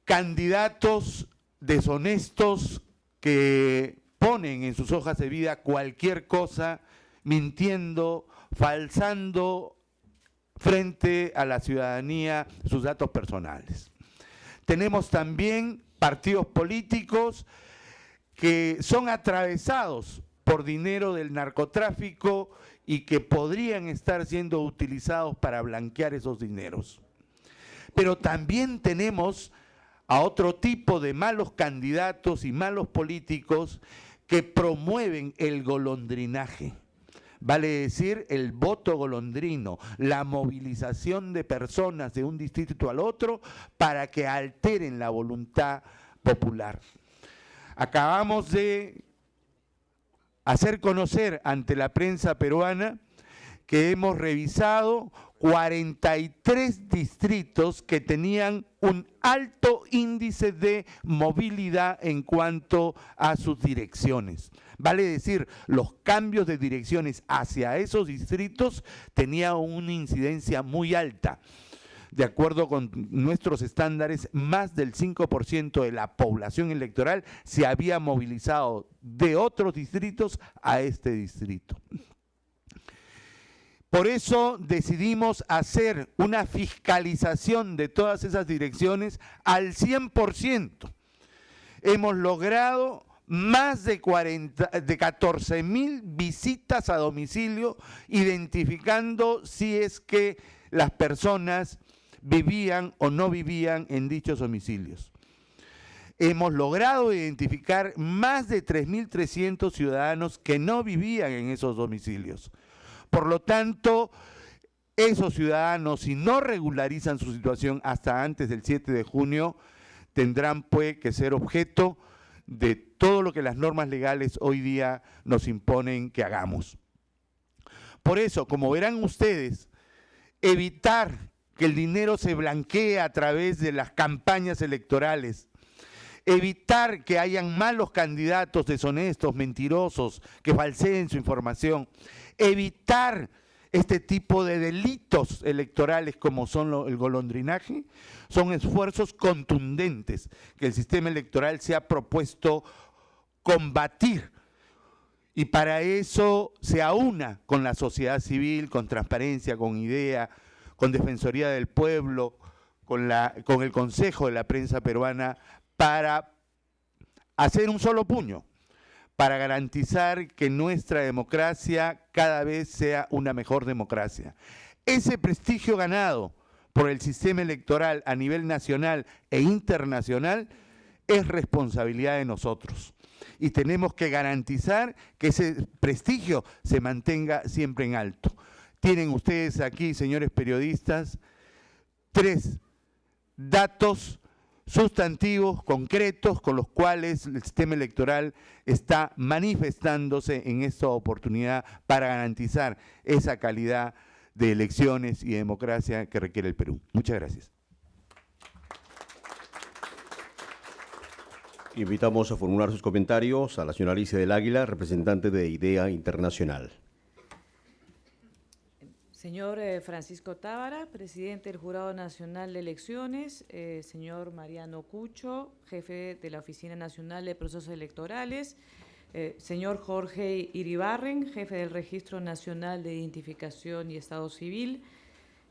Candidatos deshonestos que ponen en sus hojas de vida cualquier cosa, mintiendo, falsando frente a la ciudadanía sus datos personales. Tenemos también partidos políticos que son atravesados por dinero del narcotráfico y que podrían estar siendo utilizados para blanquear esos dineros. Pero también tenemos a otro tipo de malos candidatos y malos políticos que promueven el golondrinaje. Vale decir, el voto golondrino, la movilización de personas de un distrito al otro para que alteren la voluntad popular. Acabamos de hacer conocer ante la prensa peruana que hemos revisado 43 distritos que tenían un alto índice de movilidad en cuanto a sus direcciones. Vale decir, los cambios de direcciones hacia esos distritos tenían una incidencia muy alta. De acuerdo con nuestros estándares, más del 5% de la población electoral se había movilizado de otros distritos a este distrito. Por eso decidimos hacer una fiscalización de todas esas direcciones al 100%. Hemos logrado más de 14.000 visitas a domicilio, identificando si es que las personas vivían o no vivían en dichos domicilios. Hemos logrado identificar más de 3.300 ciudadanos que no vivían en esos domicilios. Por lo tanto, esos ciudadanos, si no regularizan su situación hasta antes del 7 de junio, tendrán pues que ser objeto de todo lo que las normas legales hoy día nos imponen que hagamos. Por eso, como verán ustedes, evitar que el dinero se blanquee a través de las campañas electorales, evitar que hayan malos candidatos deshonestos, mentirosos, que falseen su información, evitar este tipo de delitos electorales como son el golondrinaje, son esfuerzos contundentes que el sistema electoral se ha propuesto combatir. Y para eso se aúna con la sociedad civil, con Transparencia, con IDEA, con Defensoría del Pueblo, con el Consejo de la Prensa Peruana, para hacer un solo puño para garantizar que nuestra democracia cada vez sea una mejor democracia. Ese prestigio ganado por el sistema electoral a nivel nacional e internacional es responsabilidad de nosotros. Y tenemos que garantizar que ese prestigio se mantenga siempre en alto. Tienen ustedes aquí, señores periodistas, 3 datos sustantivos, concretos, con los cuales el sistema electoral está manifestándose en esta oportunidad para garantizar esa calidad de elecciones y democracia que requiere el Perú. Muchas gracias. Invitamos a formular sus comentarios a la señora Alicia del Águila, representante de IDEA Internacional. Señor Francisco Tábara, presidente del Jurado Nacional de Elecciones, señor Mariano Cucho, jefe de la Oficina Nacional de Procesos Electorales, señor Jorge Iribarren, jefe del Registro Nacional de Identificación y Estado Civil,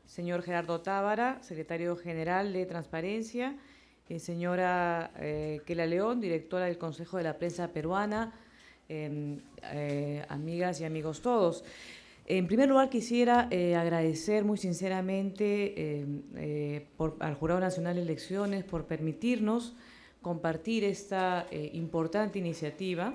señor Gerardo Tábara, secretario general de Transparencia, señora Kela León, directora del Consejo de la Prensa Peruana, amigas y amigos todos. En primer lugar, quisiera agradecer muy sinceramente al Jurado Nacional de Elecciones por permitirnos compartir esta importante iniciativa,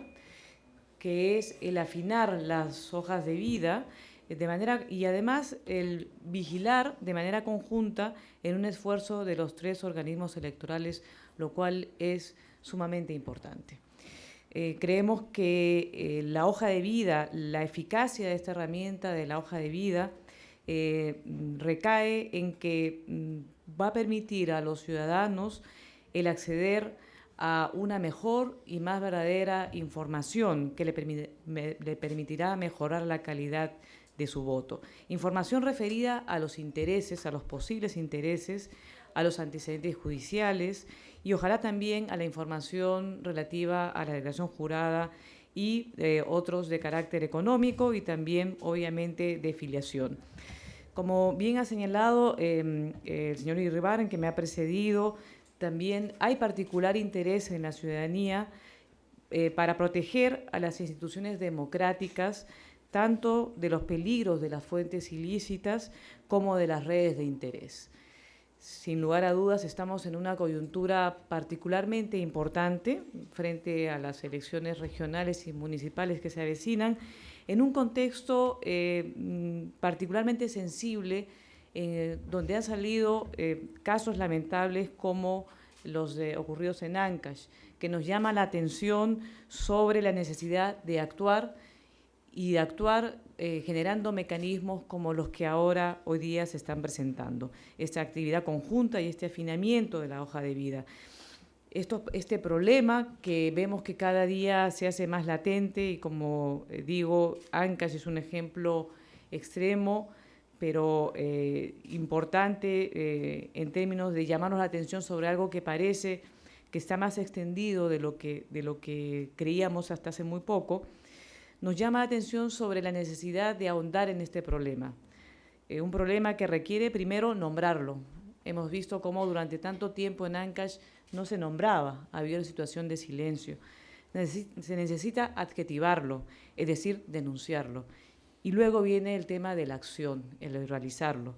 que es el afinar las hojas de vida y además el vigilar de manera conjunta en un esfuerzo de los 3 organismos electorales, lo cual es sumamente importante. Creemos que la hoja de vida, la eficacia de esta herramienta de la hoja de vida recae en que va a permitir a los ciudadanos el acceder a una mejor y más verdadera información que le permitirá mejorar la calidad de su voto. Información referida a los intereses, a los posibles intereses, a los antecedentes judiciales y ojalá también a la información relativa a la declaración jurada y otros de carácter económico y también, obviamente, de filiación. Como bien ha señalado el señor Iribarren, que me ha precedido, también hay particular interés en la ciudadanía para proteger a las instituciones democráticas tanto de los peligros de las fuentes ilícitas como de las redes de interés. Sin lugar a dudas, estamos en una coyuntura particularmente importante frente a las elecciones regionales y municipales que se avecinan, en un contexto particularmente sensible, donde han salido casos lamentables como los ocurridos en Ancash, que nos llama la atención sobre la necesidad de actuar y de actuar generando mecanismos como los que hoy día se están presentando. Esta actividad conjunta y este afinamiento de la hoja de vida. Este problema que vemos que cada día se hace más latente y, como digo, Ancash es un ejemplo extremo, pero importante en términos de llamarnos la atención sobre algo que parece que está más extendido de lo que creíamos hasta hace muy poco. Nos llama la atención sobre la necesidad de ahondar en este problema. Un problema que requiere primero nombrarlo. Hemos visto cómo durante tanto tiempo en Ancash no se nombraba, había una situación de silencio. Se necesita adjetivarlo, es decir, denunciarlo. Y luego viene el tema de la acción, el realizarlo.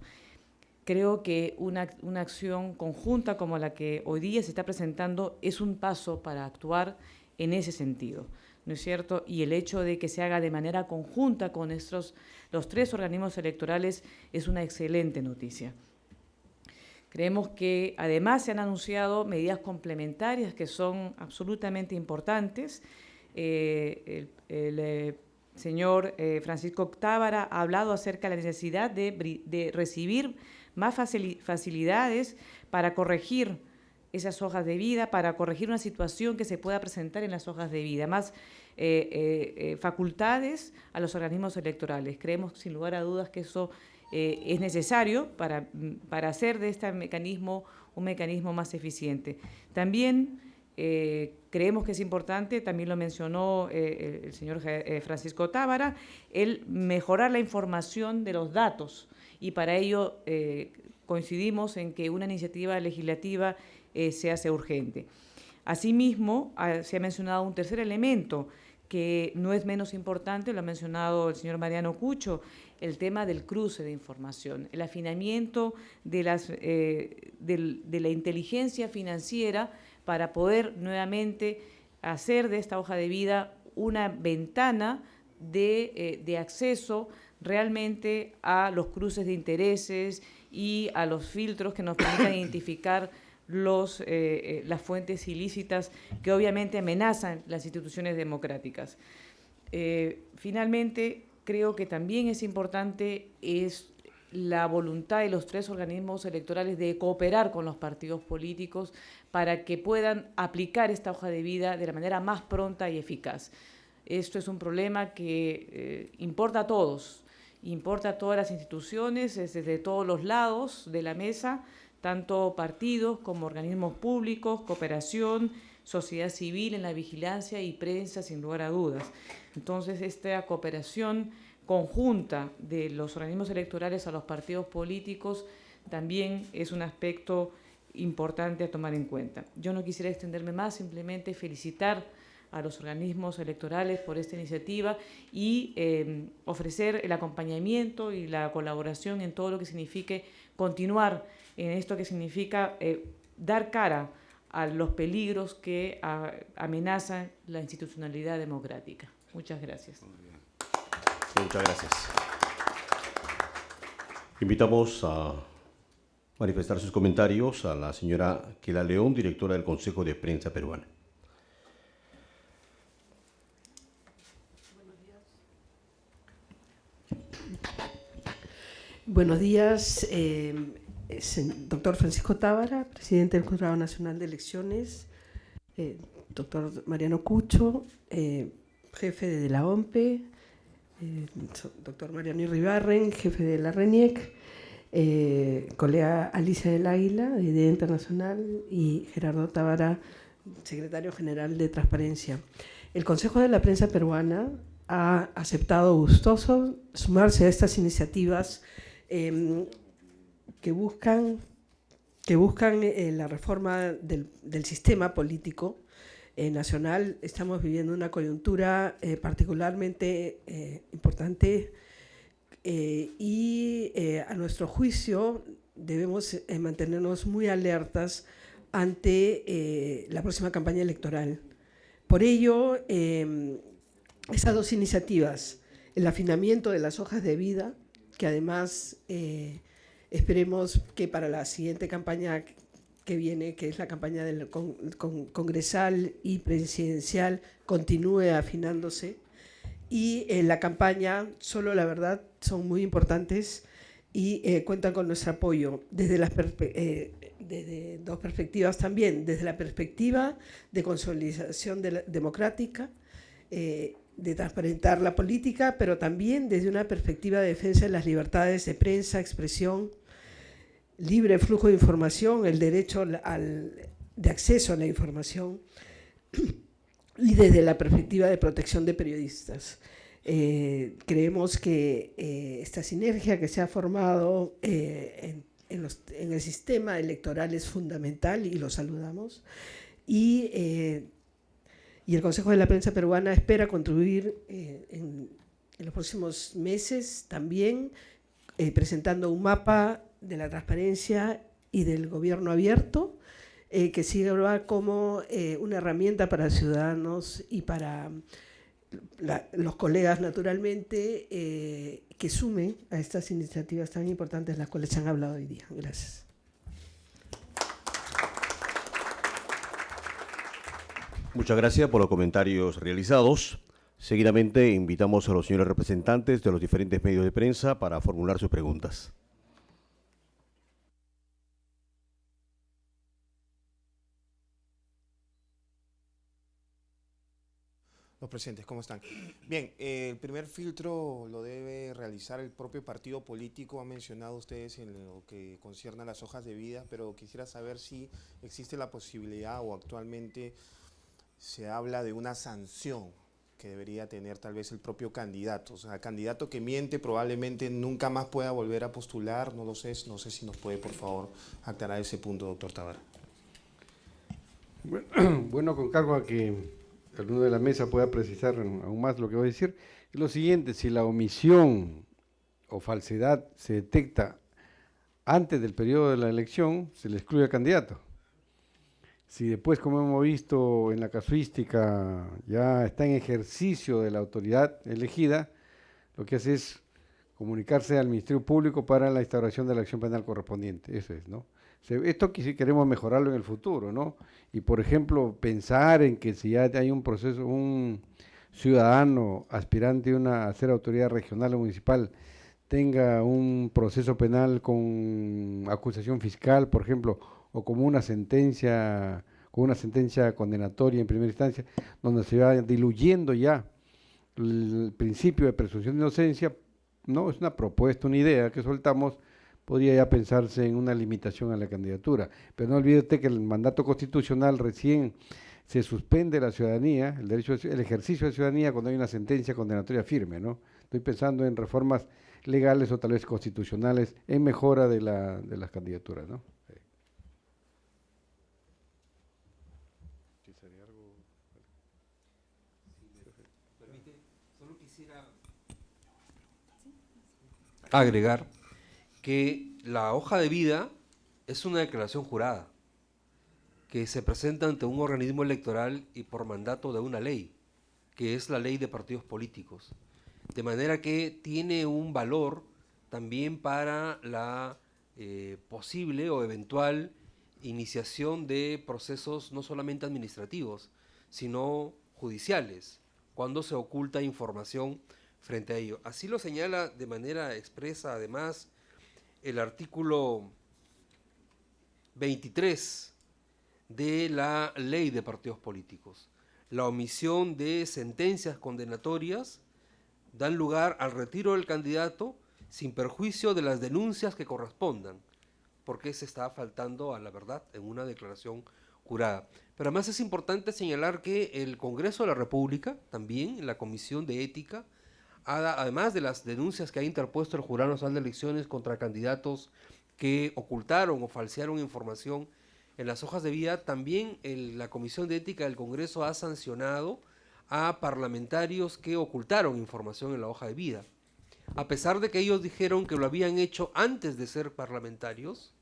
Creo que una acción conjunta como la que hoy día se está presentando es un paso para actuar en ese sentido, ¿no es cierto? Y el hecho de que se haga de manera conjunta con los 3 organismos electorales es una excelente noticia. Creemos que además se han anunciado medidas complementarias que son absolutamente importantes. El señor Francisco Tábara ha hablado acerca de la necesidad de recibir más facilidades para corregir esas hojas de vida, para corregir una situación que se pueda presentar en las hojas de vida, más facultades a los organismos electorales. Creemos, sin lugar a dudas, que eso es necesario para hacer de este mecanismo un mecanismo más eficiente. También creemos que es importante, también lo mencionó el señor Francisco Tábara, el mejorar la información de los datos, y para ello coincidimos en que una iniciativa legislativa se hace urgente. Asimismo, se ha mencionado un tercer elemento que no es menos importante, lo ha mencionado el señor Mariano Cucho, el tema del cruce de información, el afinamiento de la inteligencia financiera para poder nuevamente hacer de esta hoja de vida una ventana de acceso realmente a los cruces de intereses y a los filtros que nos permitan identificar las fuentes ilícitas que obviamente amenazan las instituciones democráticas. Finalmente, creo que también es importante la voluntad de los tres organismos electorales de cooperar con los partidos políticos para que puedan aplicar esta hoja de vida de la manera más pronta y eficaz. Esto es un problema que importa a todos, importa a todas las instituciones, desde todos los lados de la mesa, tanto partidos como organismos públicos, cooperación, sociedad civil en la vigilancia y prensa, sin lugar a dudas. Entonces, esta cooperación conjunta de los organismos electorales a los partidos políticos también es un aspecto importante a tomar en cuenta. Yo no quisiera extenderme más, simplemente felicitar a los organismos electorales por esta iniciativa y ofrecer el acompañamiento y la colaboración en todo lo que signifique continuar en esto que significa dar cara a los peligros que amenazan la institucionalidad democrática. Muchas gracias. Muchas gracias. Invitamos a manifestar sus comentarios a la señora Kela León, directora del Consejo de Prensa Peruana. Buenos días, doctor Francisco Tábara, presidente del Jurado Nacional de Elecciones, doctor Mariano Cucho, jefe de la OMPE, doctor Mariano Iribarren, jefe de la RENIEC, colega Alicia del Águila, de Idea Internacional, y Gerardo Tábara, secretario general de Transparencia. El Consejo de la Prensa Peruana ha aceptado gustoso sumarse a estas iniciativas que buscan la reforma del sistema político nacional. Estamos viviendo una coyuntura particularmente importante y a nuestro juicio debemos mantenernos muy alertas ante la próxima campaña electoral. Por ello, esas dos iniciativas, el afinamiento de las hojas de vida, que además esperemos que para la siguiente campaña que viene, que es la campaña del congresal y presidencial, continúe afinándose. Y la campaña, solo la verdad, son muy importantes y cuentan con nuestro apoyo desde dos perspectivas también, desde la perspectiva de consolidación democrática, de transparentar la política, pero también desde una perspectiva de defensa de las libertades de prensa, expresión, libre flujo de información, el derecho de acceso a la información y desde la perspectiva de protección de periodistas. Creemos que esta sinergia que se ha formado en el sistema electoral es fundamental y lo saludamos. Y el Consejo de la Prensa Peruana espera contribuir en los próximos meses también presentando un mapa de la transparencia y del gobierno abierto que sirva como una herramienta para ciudadanos y para los colegas, naturalmente, que sumen a estas iniciativas tan importantes, las cuales se han hablado hoy día. Gracias. Muchas gracias por los comentarios realizados. Seguidamente invitamos a los señores representantes de los diferentes medios de prensa para formular sus preguntas. Los presentes, ¿cómo están? Bien, el primer filtro lo debe realizar el propio partido político, han mencionado ustedes en lo que concierne a las hojas de vida, pero quisiera saber si existe la posibilidad o actualmente se habla de una sanción que debería tener tal vez el propio candidato. O sea, el candidato que miente probablemente nunca más pueda volver a postular, no lo sé, no sé si nos puede por favor aclarar ese punto, doctor Tábara. Bueno, con cargo a que alguno de la mesa pueda precisar aún más lo que voy a decir, es lo siguiente: si la omisión o falsedad se detecta antes del periodo de la elección, se le excluye al candidato. Si después, como hemos visto en la casuística, ya está en ejercicio de la autoridad elegida, lo que hace es comunicarse al Ministerio Público para la instauración de la acción penal correspondiente. Eso es, ¿no? Esto sí queremos mejorarlo en el futuro, ¿no? Y, por ejemplo, pensar en que si ya hay un proceso, un ciudadano aspirante a ser autoridad regional o municipal, tenga un proceso penal con acusación fiscal, por ejemplo, o como una sentencia, con una sentencia condenatoria en primera instancia, donde se va diluyendo ya el principio de presunción de inocencia, no es una propuesta, una idea que soltamos, podría ya pensarse en una limitación a la candidatura. Pero no olvídate que el mandato constitucional recién se suspende la ciudadanía, el derecho, el ejercicio de ciudadanía cuando hay una sentencia condenatoria firme, ¿no? Estoy pensando en reformas legales o tal vez constitucionales en mejora de las candidaturas, ¿no? Solo quisiera agregar que la hoja de vida es una declaración jurada que se presenta ante un organismo electoral y por mandato de una ley, que es la ley de partidos políticos. De manera que tiene un valor también para la posible o eventual iniciación de procesos no solamente administrativos, sino judiciales, cuando se oculta información frente a ello. Así lo señala de manera expresa, además, el artículo 23 de la Ley de Partidos Políticos. La omisión de sentencias condenatorias dan lugar al retiro del candidato sin perjuicio de las denuncias que correspondan, porque se está faltando a la verdad en una declaración jurada. Pero además es importante señalar que el Congreso de la República, también en la Comisión de Ética, además de las denuncias que ha interpuesto el Jurado Nacional de Elecciones contra candidatos que ocultaron o falsearon información en las hojas de vida, también la Comisión de Ética del Congreso ha sancionado a parlamentarios que ocultaron información en la hoja de vida. A pesar de que ellos dijeron que lo habían hecho antes de ser parlamentarios,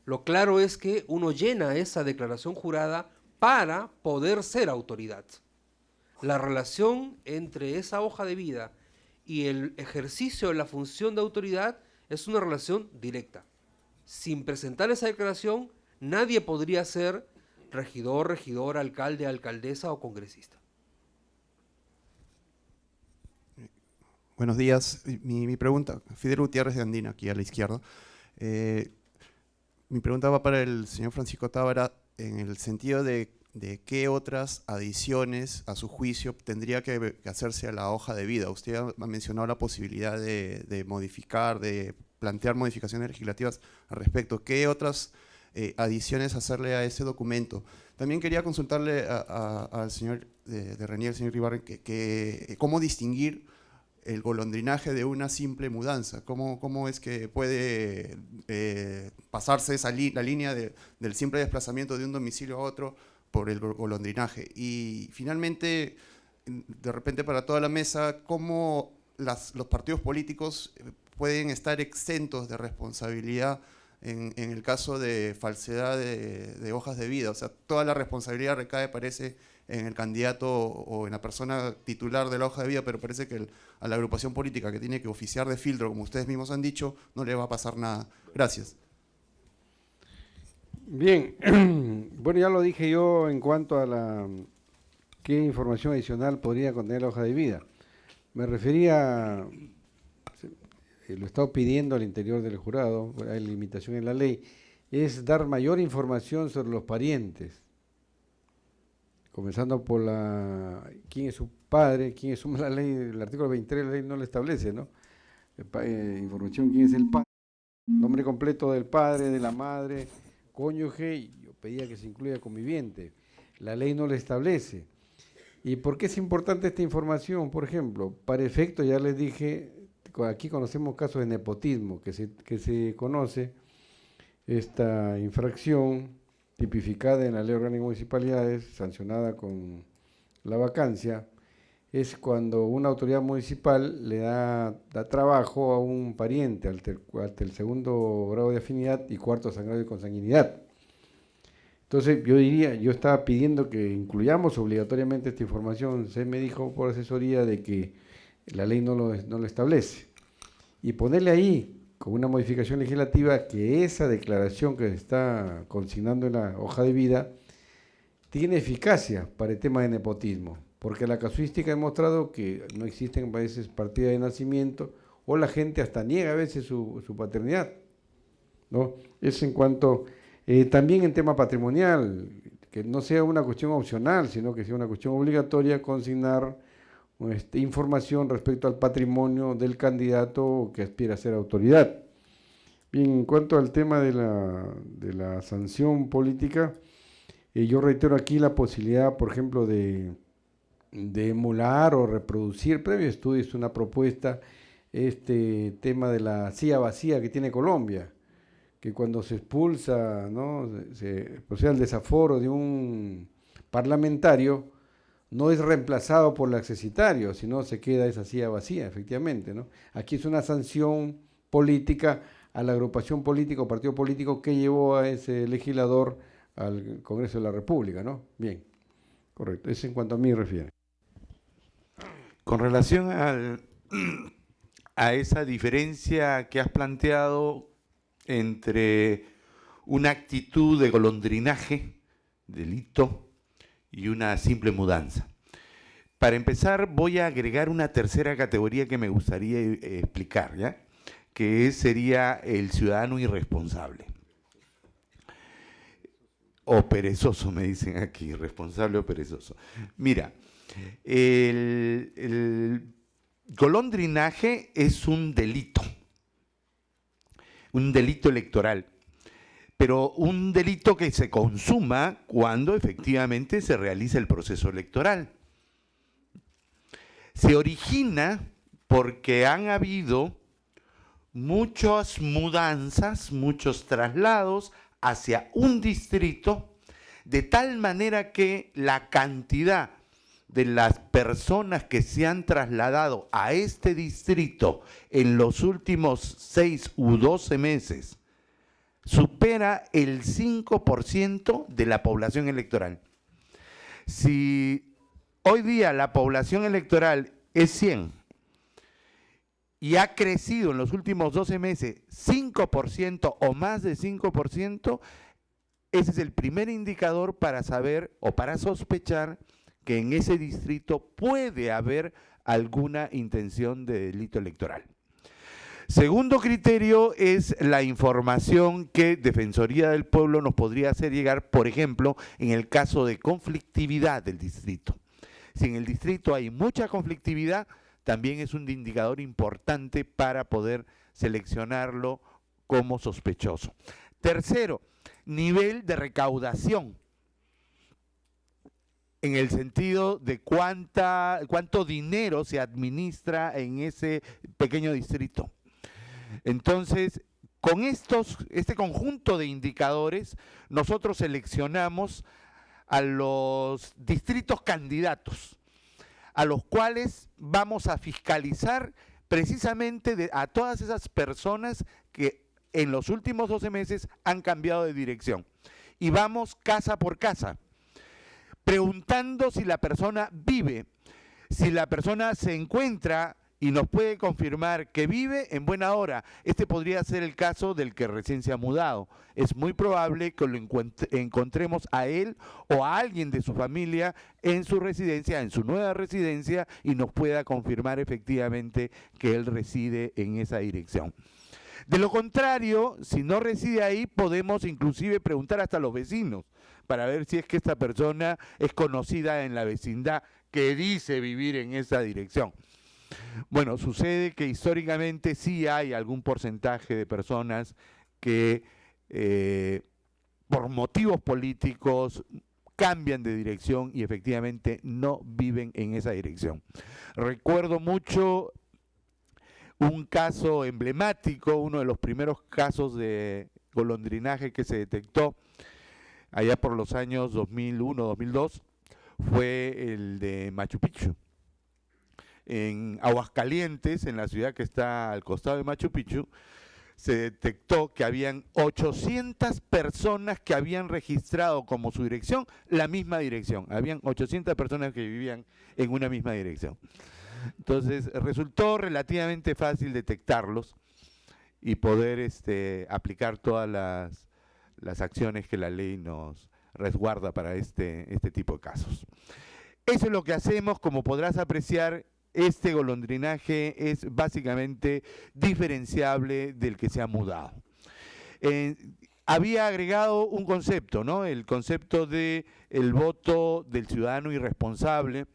lo claro es que uno llena esa declaración jurada para poder ser autoridad. La relación entre esa hoja de vida y el ejercicio de la función de autoridad es una relación directa. Sin presentar esa declaración, nadie podría ser regidor, regidora, alcalde, alcaldesa o congresista. Buenos días. Mi pregunta, Fidel Gutiérrez de Andina, aquí a la izquierda. Mi pregunta va para el señor Francisco Tábara en el sentido de qué otras adiciones, a su juicio, tendría que hacerse a la hoja de vida. Usted ha mencionado la posibilidad de modificar, de plantear modificaciones legislativas al respecto. ¿Qué otras adiciones hacerle a ese documento? También quería consultarle al señor de Renier, al señor Ribarren, cómo distinguir el golondrinaje de una simple mudanza. ¿Cómo es que puede pasarse la línea del simple desplazamiento de un domicilio a otro por el golondrinaje? Y finalmente, de repente para toda la mesa, ¿cómo los partidos políticos pueden estar exentos de responsabilidad en el caso de falsedad de hojas de vida? O sea, toda la responsabilidad recae, parece, en el candidato o en la persona titular de la hoja de vida, pero parece que a la agrupación política que tiene que oficiar de filtro, como ustedes mismos han dicho, no le va a pasar nada. Gracias. Bien, bueno, ya lo dije yo en cuanto a qué información adicional podría contener la hoja de vida. Me refería, lo he estado pidiendo al interior del jurado, hay limitación en la ley, es dar mayor información sobre los parientes, comenzando por quién es su padre, quién es la ley, el artículo 23 de la ley no lo establece, ¿no? Información, quién es el padre, nombre completo del padre, de la madre, cónyuge, y yo pedía que se incluya conviviente. La ley no lo establece. ¿Y por qué es importante esta información? Por ejemplo, para efecto, ya les dije, aquí conocemos casos de nepotismo, que se conoce esta infracción tipificada en la Ley Orgánica de Municipalidades, sancionada con la vacancia, es cuando una autoridad municipal le da trabajo a un pariente hasta el segundo grado de afinidad y cuarto grado de consanguinidad. Entonces yo estaba pidiendo que incluyamos obligatoriamente esta información. Se me dijo por asesoría de que la ley no lo establece. Y ponerle ahí, con una modificación legislativa, que esa declaración que se está consignando en la hoja de vida tiene eficacia para el tema de nepotismo, porque la casuística ha demostrado que no existen a veces partidas de nacimiento, o la gente hasta niega a veces su paternidad, ¿no? Es en cuanto, también en tema patrimonial, que no sea una cuestión opcional, sino que sea una cuestión obligatoria, consignar información respecto al patrimonio del candidato que aspira a ser autoridad. Bien, en cuanto al tema de la sanción política, yo reitero aquí la posibilidad, por ejemplo, de emular o reproducir, previo estudio, es una propuesta, este tema de la silla vacía que tiene Colombia, que cuando se expulsa, ¿no?, se procede al desaforo de un parlamentario, no es reemplazado por el accesitario, sino se queda esa silla vacía, efectivamente, ¿no? Aquí es una sanción política a la agrupación política o partido político que llevó a ese legislador al Congreso de la República, ¿no? Bien, correcto. Eso en cuanto a mí refiere. Con relación a esa diferencia que has planteado entre una actitud de golondrinaje, delito, y una simple mudanza. Para empezar, voy a agregar una tercera categoría que me gustaría explicar, ¿ya?, que sería el ciudadano irresponsable. O perezoso, me dicen aquí, irresponsable o perezoso. Mira, el golondrinaje es un delito electoral, pero un delito que se consuma cuando efectivamente se realiza el proceso electoral. Se origina porque han habido muchas mudanzas, muchos traslados hacia un distrito, de tal manera que la cantidad de las personas que se han trasladado a este distrito en los últimos 6 u 12 meses supera el 5% de la población electoral. Si hoy día la población electoral es 100 y ha crecido en los últimos 12 meses 5% o más de 5%, ese es el primer indicador para saber o para sospechar que en ese distrito puede haber alguna intención de delito electoral. Segundo criterio es la información que Defensoría del Pueblo nos podría hacer llegar, por ejemplo, en el caso de conflictividad del distrito. Si en el distrito hay mucha conflictividad, también es un indicador importante para poder seleccionarlo como sospechoso. Tercero, nivel de recaudación, en el sentido de cuánto dinero se administra en ese pequeño distrito. Entonces, con este conjunto de indicadores, nosotros seleccionamos a los distritos candidatos, a los cuales vamos a fiscalizar precisamente a todas esas personas que en los últimos 12 meses han cambiado de dirección. Y vamos casa por casa, preguntando si la persona vive, si la persona se encuentra y nos puede confirmar que vive, en buena hora. Este podría ser el caso del que recién se ha mudado. Es muy probable que lo encontremos a él o a alguien de su familia en su residencia, en su nueva residencia, y nos pueda confirmar efectivamente que él reside en esa dirección. De lo contrario, si no reside ahí, podemos inclusive preguntar hasta a los vecinos para ver si es que esta persona es conocida en la vecindad que dice vivir en esa dirección. Bueno, sucede que históricamente sí hay algún porcentaje de personas que por motivos políticos cambian de dirección y efectivamente no viven en esa dirección. Recuerdo mucho un caso emblemático, uno de los primeros casos de golondrinaje que se detectó allá por los años 2001, 2002, fue el de Machu Picchu. En Aguascalientes, en la ciudad que está al costado de Machu Picchu, se detectó que habían 800 personas que habían registrado como su dirección la misma dirección. Habían 800 personas que vivían en una misma dirección. Entonces, resultó relativamente fácil detectarlos y poder aplicar todas las acciones que la ley nos resguarda para este tipo de casos. Eso es lo que hacemos. Como podrás apreciar, este golondrinaje es básicamente diferenciable del que se ha mudado. Había agregado un concepto, ¿no? El concepto de el voto del ciudadano irresponsable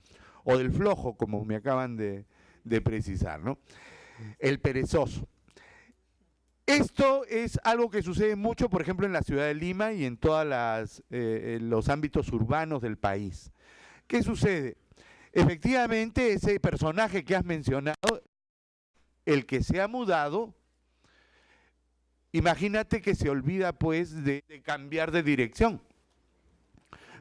o del flojo, como me acaban de precisar, ¿no? El perezoso. Esto es algo que sucede mucho, por ejemplo, en la ciudad de Lima y en todos los ámbitos urbanos del país. ¿Qué sucede? Efectivamente, ese personaje que has mencionado, el que se ha mudado, imagínate que se olvida pues de cambiar de dirección.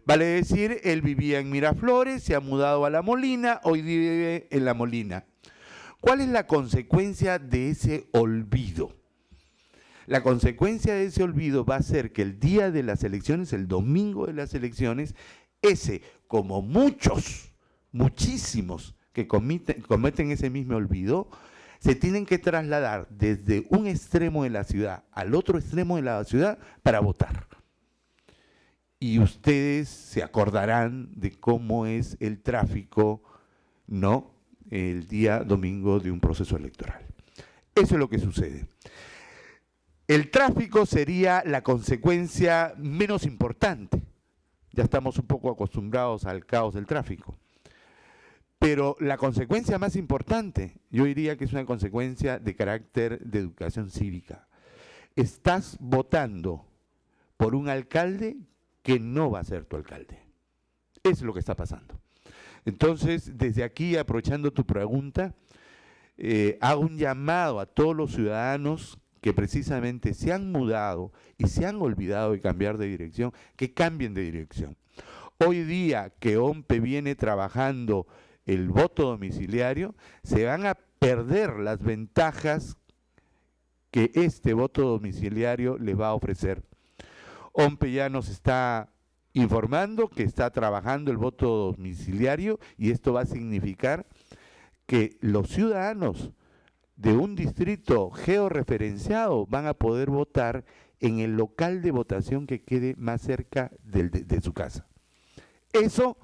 Vale decir, él vivía en Miraflores, se ha mudado a La Molina, hoy vive en La Molina. ¿Cuál es la consecuencia de ese olvido? La consecuencia de ese olvido va a ser que el día de las elecciones, el domingo de las elecciones, como muchísimos que cometen ese mismo olvido, se tienen que trasladar desde un extremo de la ciudad al otro extremo de la ciudad para votar. Y ustedes se acordarán de cómo es el tráfico, ¿no?, el día domingo de un proceso electoral. Eso es lo que sucede. El tráfico sería la consecuencia menos importante. Ya estamos un poco acostumbrados al caos del tráfico. Pero la consecuencia más importante, yo diría que es una consecuencia de carácter de educación cívica. Estás votando por un alcalde que no va a ser tu alcalde. Eso es lo que está pasando. Entonces, desde aquí, aprovechando tu pregunta, hago un llamado a todos los ciudadanos que precisamente se han mudado y se han olvidado de cambiar de dirección, que cambien de dirección. Hoy día que OMPE viene trabajando el voto domiciliario, se van a perder las ventajas que este voto domiciliario les va a ofrecer. OMPE ya nos está informando que está trabajando el voto domiciliario y esto va a significar que los ciudadanos de un distrito georreferenciado van a poder votar en el local de votación que quede más cerca de su casa. Eso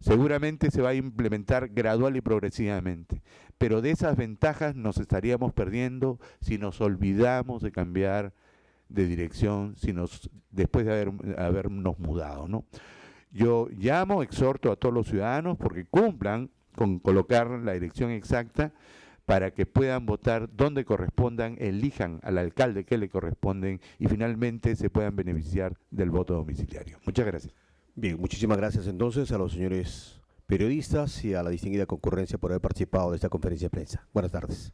seguramente se va a implementar gradual y progresivamente, pero de esas ventajas nos estaríamos perdiendo si nos olvidamos de cambiar de dirección, después de habernos mudado, ¿no? Yo exhorto a todos los ciudadanos porque cumplan con colocar la dirección exacta para que puedan votar donde correspondan, elijan al alcalde que le corresponden y finalmente se puedan beneficiar del voto domiciliario. Muchas gracias. Bien, muchísimas gracias entonces a los señores periodistas y a la distinguida concurrencia por haber participado de esta conferencia de prensa. Buenas tardes.